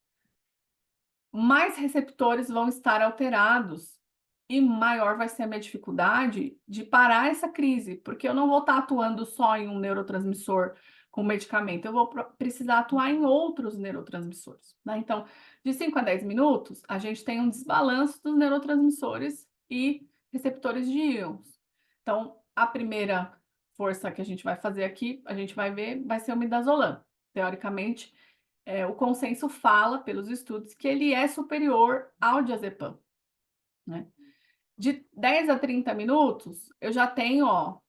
mais receptores vão estar alterados e maior vai ser a minha dificuldade de parar essa crise, porque eu não vou estar atuando só em um neurotransmissor com medicamento, eu vou precisar atuar em outros neurotransmissores, né? Então, de 5 a 10 minutos, a gente tem um desbalanço dos neurotransmissores e receptores de íons. Então, a primeira força que a gente vai fazer aqui, a gente vai ver, vai ser o midazolam. Teoricamente, o consenso fala, pelos estudos, que ele é superior ao diazepam, né? De 10 a 30 minutos, eu já tenho, ó,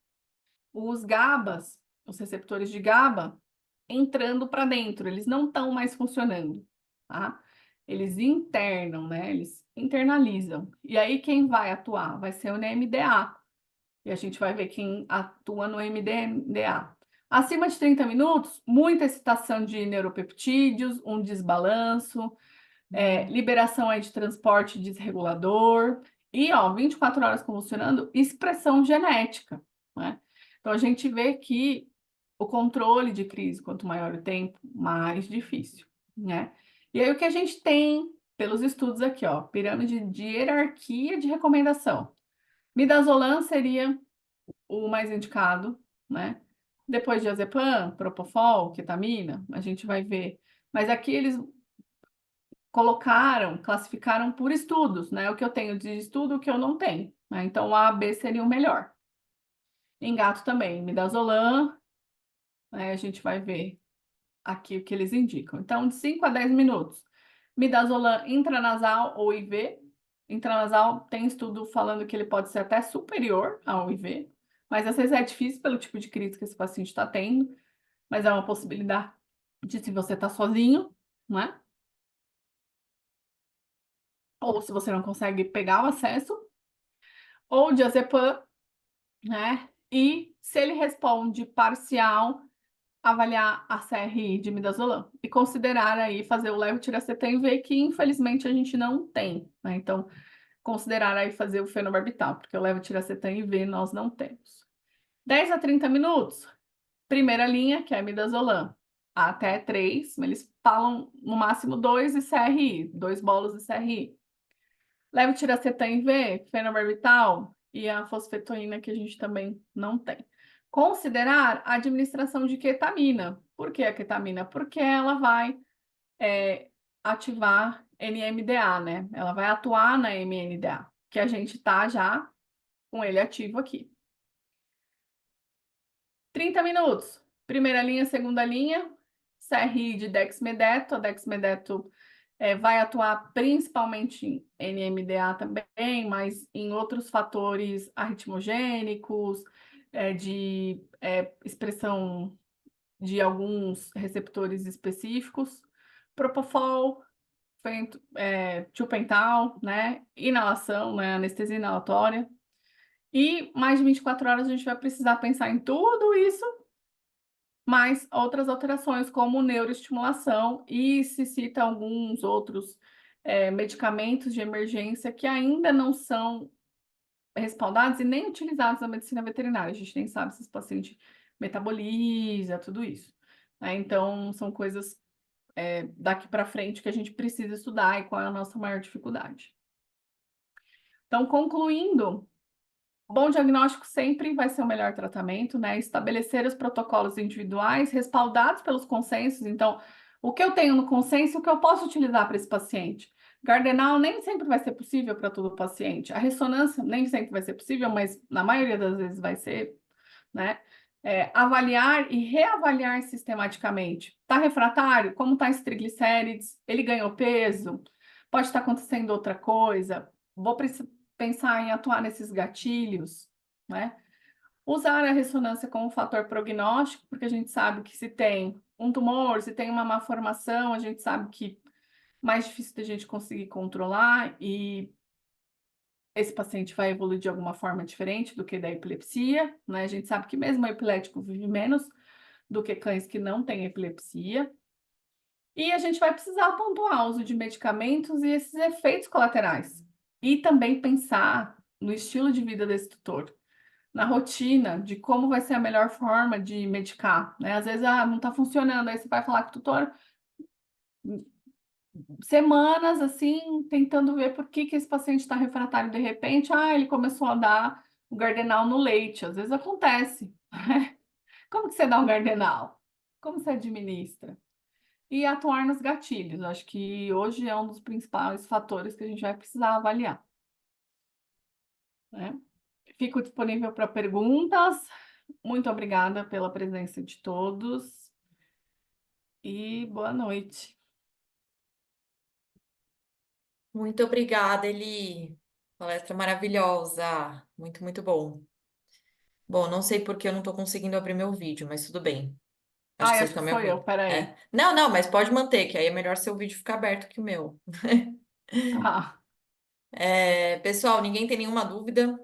os GABAs, os receptores de GABA, entrando para dentro, eles não estão mais funcionando, tá? Eles internam, né? Eles internalizam. E aí, quem vai atuar? Vai ser o NMDA. E a gente vai ver quem atua no MDA. Acima de 30 minutos, muita excitação de neuropeptídeos, um desbalanço, liberação aí de transporte desregulador e, ó, 24 horas convulsionando, expressão genética, né? Então, a gente vê que o controle de crise, quanto maior o tempo, mais difícil, né? E aí, o que a gente tem pelos estudos aqui, ó, pirâmide de hierarquia de recomendação. Midazolam seria o mais indicado, né? Depois diazepam, propofol, ketamina, a gente vai ver. Mas aqui eles classificaram por estudos, né? O que eu tenho de estudo, o que eu não tenho, né? Então, o A, B seria o melhor. Em gato também, midazolam, né? A gente vai ver aqui o que eles indicam. Então, de 5 a 10 minutos, midazolam intranasal ou IV. Intranasal tem estudo falando que ele pode ser até superior ao IV, mas às vezes é difícil pelo tipo de crise que esse paciente está tendo, mas é uma possibilidade de se você está sozinho, né? Ou se você não consegue pegar o acesso, ou diazepam, né? E se ele responde parcial, avaliar a CRI de midazolam e considerar aí fazer o levetiracetam e ver que infelizmente a gente não tem, né? Então, considerar aí fazer o fenobarbital, porque o levetiracetam IV nós não temos. 10 a 30 minutos, primeira linha, que é midazolam, até 3, eles falam no máximo 2 e CRI, 2 bolos de CRI. Levetiracetam IV, fenobarbital e a fosfetoína que a gente também não tem. Considerar a administração de ketamina. Por que a ketamina? Porque ela vai ativar NMDA, né? Ela vai atuar na MNDA, que a gente tá já com ele ativo aqui. 30 minutos. Primeira linha, segunda linha. CRI de dexmedeto. A dexmedeto vai atuar principalmente em NMDA também, mas em outros fatores arritmogênicos, de expressão de alguns receptores específicos. Propofol, tiopental, né? Inalação, né? Anestesia inalatória. E mais de 24 horas a gente vai precisar pensar em tudo isso, mais outras alterações, como neuroestimulação, e se cita alguns outros medicamentos de emergência que ainda não são respaldados e nem utilizados na medicina veterinária. A gente nem sabe se esse paciente metaboliza, tudo isso, né? Então, são coisas daqui para frente que a gente precisa estudar e qual é a nossa maior dificuldade. Então, concluindo, bom diagnóstico sempre vai ser o melhor tratamento, né? Estabelecer os protocolos individuais respaldados pelos consensos. Então, o que eu tenho no consenso, o que eu posso utilizar para esse paciente? Gardenal nem sempre vai ser possível para todo paciente. A ressonância nem sempre vai ser possível, mas na maioria das vezes vai ser, né? Avaliar e reavaliar sistematicamente. Está refratário? Como está esse triglicérides? Ele ganhou peso? Pode estar acontecendo outra coisa. Vou pensar em atuar nesses gatilhos, né? Usar a ressonância como fator prognóstico, porque a gente sabe que se tem um tumor, se tem uma malformação, a gente sabe que é mais difícil da gente conseguir controlar e esse paciente vai evoluir de alguma forma diferente do que da epilepsia, né? A gente sabe que mesmo o epilético vive menos do que cães que não têm epilepsia. E a gente vai precisar pontuar o uso de medicamentos e esses efeitos colaterais. E também pensar no estilo de vida desse tutor, na rotina, de como vai ser a melhor forma de medicar, né? Às vezes, não está funcionando, aí você vai falar com o tutor semanas, assim, tentando ver por que esse paciente está refratário de repente, ele começou a dar o Gardenal no leite, às vezes acontece. Como que você dá um Gardenal? Como você administra? E atuar nos gatilhos. Acho que hoje é um dos principais fatores que a gente vai precisar avaliar, né? Fico disponível para perguntas. Muito obrigada pela presença de todos e boa noite. Muito obrigada, Eli. Palestra maravilhosa. Muito, muito bom. Bom, não sei por que eu não estou conseguindo abrir meu vídeo, mas tudo bem. Acho que vocês Acho que estão me sou eu, ouvindo. peraí. É. Não, não, mas pode manter, que aí é melhor seu vídeo ficar aberto que o meu. Tá. Pessoal, ninguém tem nenhuma dúvida?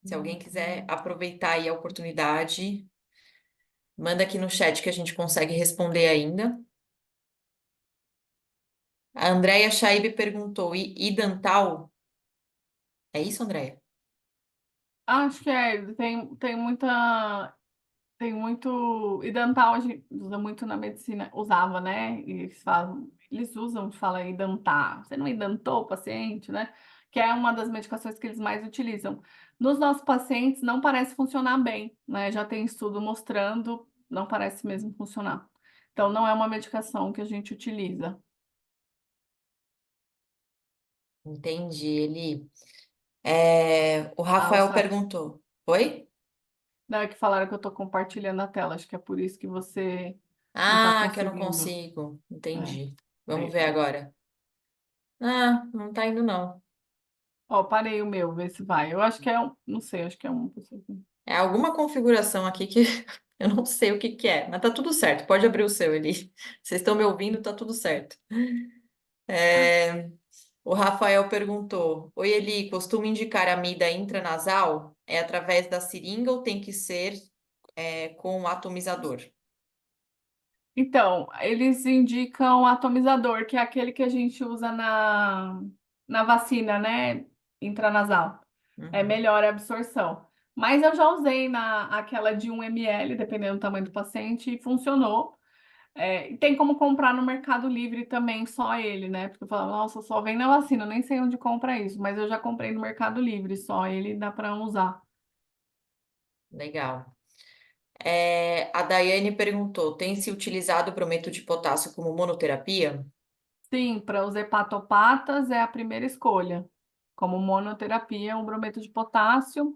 Se alguém quiser aproveitar aí a oportunidade, manda aqui no chat que a gente consegue responder ainda. A Andréia Chaib perguntou, e dental? É isso, Andréia? Acho que tem muita. Tem muito. E dental a gente usa muito na medicina, usava, né? E eles usam, fala identar. Você não identou o paciente, né? Que é uma das medicações que eles mais utilizam. Nos nossos pacientes não parece funcionar bem, né? Já tem estudo mostrando, não parece mesmo funcionar. Então, não é uma medicação que a gente utiliza. Entendi, Eli. O Ah, o Rafael site. perguntou. Oi? Não, é que falaram que eu estou compartilhando a tela, acho que é por isso que você não está Ah, que eu não conseguindo. consigo. É, Entendi. Vamos aí, ver peraí. agora. Ah, não tá indo, não. Ó, parei o meu, ver se vai. Eu acho que é um, não sei, acho que é um. É alguma configuração aqui que eu não sei o que que é, mas tá tudo certo. Pode abrir o seu, Eli. Vocês estão me ouvindo, tá tudo certo. É, O Rafael perguntou: Oi, Eli, costuma indicar a mida intranasal? É através da seringa ou tem que ser com o atomizador? Então, eles indicam atomizador, que é aquele que a gente usa na vacina, né? Intranasal. É Uhum. melhor a absorção. Mas eu já usei aquela de 1 ml, dependendo do tamanho do paciente, e funcionou. E tem como comprar no Mercado Livre também, só ele, né? Porque eu falo, nossa, só vem na vacina, eu nem sei onde compra isso, mas eu já comprei no Mercado Livre, só ele dá para usar. Legal. A Daiane perguntou: tem se utilizado o brometo de potássio como monoterapia? Sim, para os hepatopatas é a primeira escolha. Como monoterapia, um brometo de potássio,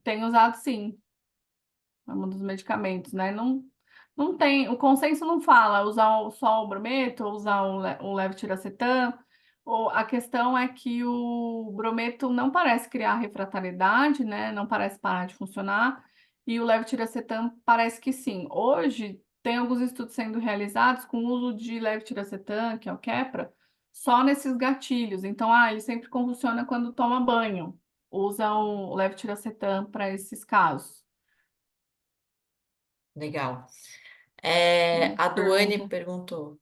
tem usado sim, é um dos medicamentos, né? Não, não tem, o consenso não fala usar só o brometo, ou usar o levetiracetam. Ou a questão é que o brometo não parece criar refratariedade, né? Não parece parar de funcionar, e o levetiracetam parece que sim. Hoje tem alguns estudos sendo realizados com o uso de levetiracetam, que é o Keppra, só nesses gatilhos. Então, ele sempre convulsiona quando toma banho. Usa o levetiracetam para esses casos. Legal. Uma A Duane pergunta. perguntou: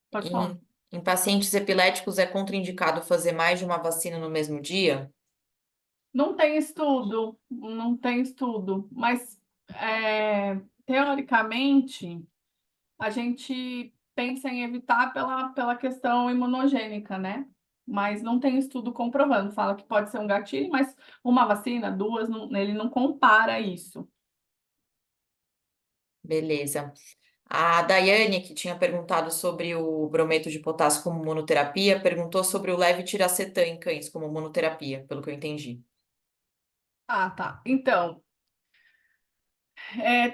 Pode falar. em pacientes epiléticos é contraindicado fazer mais de uma vacina no mesmo dia? Não tem estudo, não tem estudo, mas teoricamente a gente pensa em evitar pela questão imunogênica, né? Mas não tem estudo comprovando. Fala que pode ser um gatilho, mas uma vacina, duas, ele não compara isso. Beleza. A Daiane, que tinha perguntado sobre o brometo de potássio como monoterapia, perguntou sobre o levetiracetam em cães como monoterapia, pelo que eu entendi. Ah, tá. Então,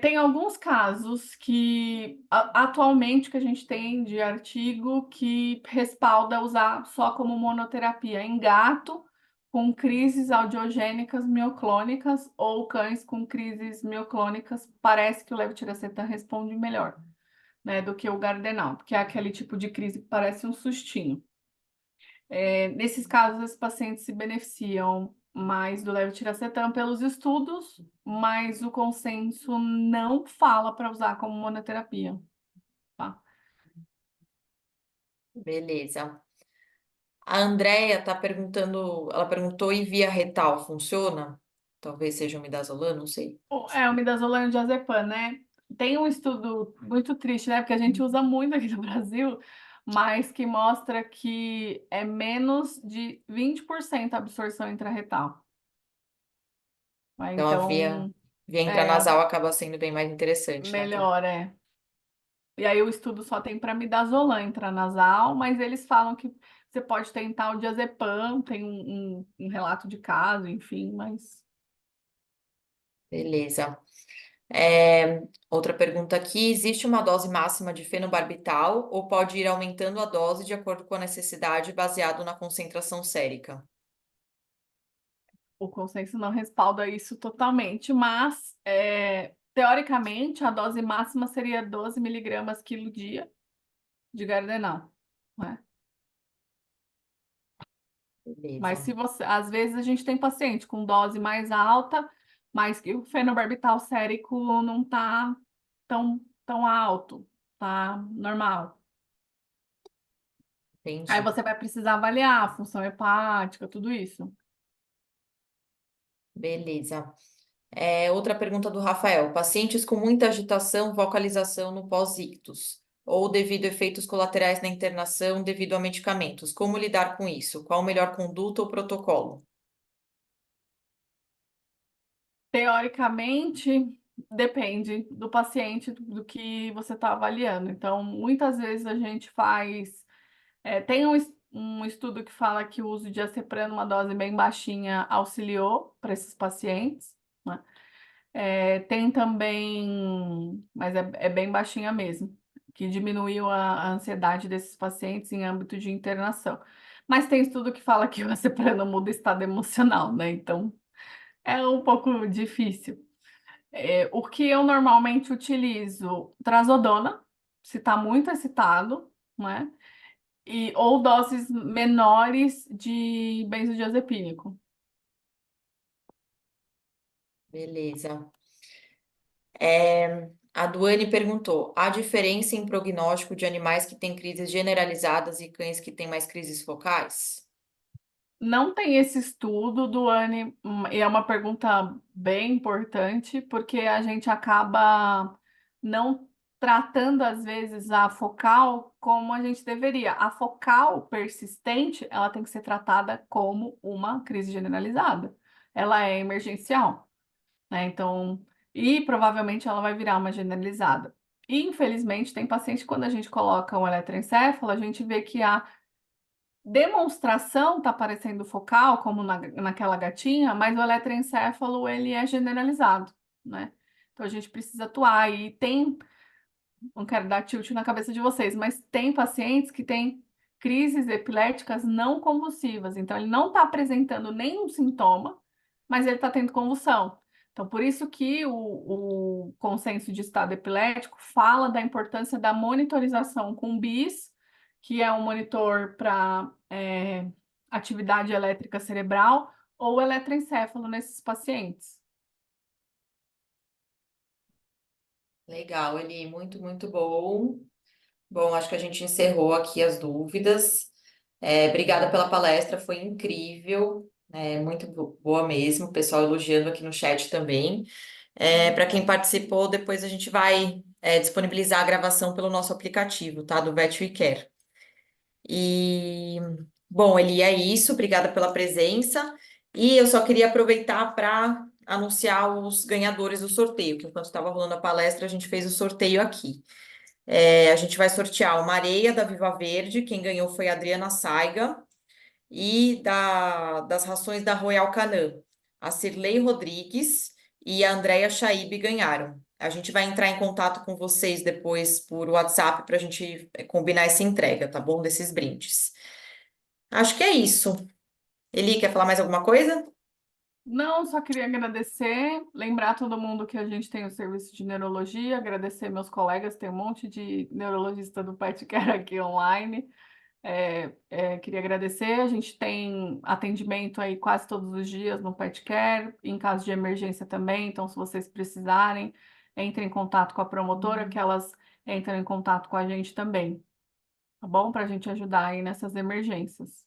Tem alguns casos que atualmente que a gente tem de artigo que respalda usar só como monoterapia em gato com crises audiogênicas mioclônicas ou cães com crises mioclônicas. Parece que o levetiracetam responde melhor, né, do que o Gardenal, porque é aquele tipo de crise que parece um sustinho. Nesses casos, esses pacientes se beneficiam mais do levetiracetam pelos estudos, mas o consenso não fala para usar como monoterapia, tá? Beleza. A Andrea tá perguntando, ela perguntou, e via retal funciona? Talvez seja o midazolam, não sei. O midazolam e diazepam, né? Tem um estudo muito triste, né? Porque a gente usa muito aqui no Brasil, mas que mostra que é menos de 20% a absorção intrarretal. Né? Então a via É intranasal acaba sendo bem mais interessante, né? melhor, é. E aí o estudo só tem para midazolam intranasal, mas eles falam que você pode tentar o diazepam, tem um relato de caso, enfim, mas Beleza. Outra pergunta aqui: existe uma dose máxima de fenobarbital ou pode ir aumentando a dose de acordo com a necessidade, baseado na concentração sérica? o consenso não respalda isso totalmente, mas teoricamente a dose máxima seria 12 miligramas quilo dia de Gardenal, né? Mas Beleza. se você, às vezes a gente tem paciente com dose mais alta, mas que o fenobarbital sérico não tá tão alto, tá normal. Aí Entendi. você vai precisar avaliar a função hepática, tudo isso. Beleza. Outra pergunta do Rafael: pacientes com muita agitação, vocalização no pós-ictus, ou devido a efeitos colaterais na internação devido a medicamentos, como lidar com isso? Qual a melhor conduta ou protocolo? Teoricamente, depende do paciente, do que você está avaliando. Então, muitas vezes a gente faz. Tem um estudo que fala que o uso de azeprano, uma dose bem baixinha, auxiliou para esses pacientes, né? Tem também, mas é bem baixinha mesmo, que diminuiu a ansiedade desses pacientes em âmbito de internação. Mas tem estudo que fala que o azeprano muda o estado emocional, né? Então, é um pouco difícil. O que eu normalmente utilizo? Trazodona, se está muito excitado, né? Ou doses menores de benzodiazepínico. Beleza. A Duane perguntou: há diferença em prognóstico de animais que têm crises generalizadas e cães que têm mais crises focais? Não tem esse estudo, Duane, e é uma pergunta bem importante, porque a gente acaba não tratando, às vezes, a focal como a gente deveria. A focal persistente, ela tem que ser tratada como uma crise generalizada. Ela é emergencial, né? Então, e provavelmente ela vai virar uma generalizada. E, infelizmente, tem paciente, quando a gente coloca um eletroencefalo, a gente vê que a demonstração está parecendo focal, como naquela gatinha, mas o eletroencefalo ele é generalizado, né? Então a gente precisa atuar e tem, não quero dar tilt na cabeça de vocês, mas tem pacientes que têm crises epiléticas não convulsivas, então ele não está apresentando nenhum sintoma, mas ele está tendo convulsão. Então, por isso que o consenso de estado epilético fala da importância da monitorização com BIS, que é um monitor para atividade elétrica cerebral, ou eletroencefalo nesses pacientes. Legal, Eli, muito, muito bom. Bom, acho que a gente encerrou aqui as dúvidas. Obrigada pela palestra, foi incrível, muito boa mesmo. O pessoal elogiando aqui no chat também. Para quem participou, depois a gente vai disponibilizar a gravação pelo nosso aplicativo, tá? Do Vet We Care. E, bom, Eli, é isso. Obrigada pela presença. E eu só queria aproveitar para anunciar os ganhadores do sorteio, que enquanto estava rolando a palestra, a gente fez o sorteio aqui. A gente vai sortear uma areia da Viva Verde, quem ganhou foi a Adriana Saiga, e das rações da Royal Canin. A Cirlei Rodrigues e a Andrea Chaib ganharam. A gente vai entrar em contato com vocês depois por WhatsApp para a gente combinar essa entrega, tá bom? Desses brindes. Acho que é isso. Eli, quer falar mais alguma coisa? Não, só queria agradecer, lembrar todo mundo que a gente tem o serviço de neurologia, agradecer meus colegas, tem um monte de neurologista do PetCare aqui online. Queria agradecer, a gente tem atendimento aí quase todos os dias no PetCare, em caso de emergência também, então se vocês precisarem, entrem em contato com a promotora, que elas entram em contato com a gente também, tá bom? Para a gente ajudar aí nessas emergências.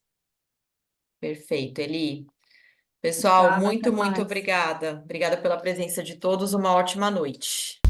Perfeito, Eli. Pessoal, Obrigada, até muito mais. obrigada. Obrigada pela presença de todos. Uma ótima noite.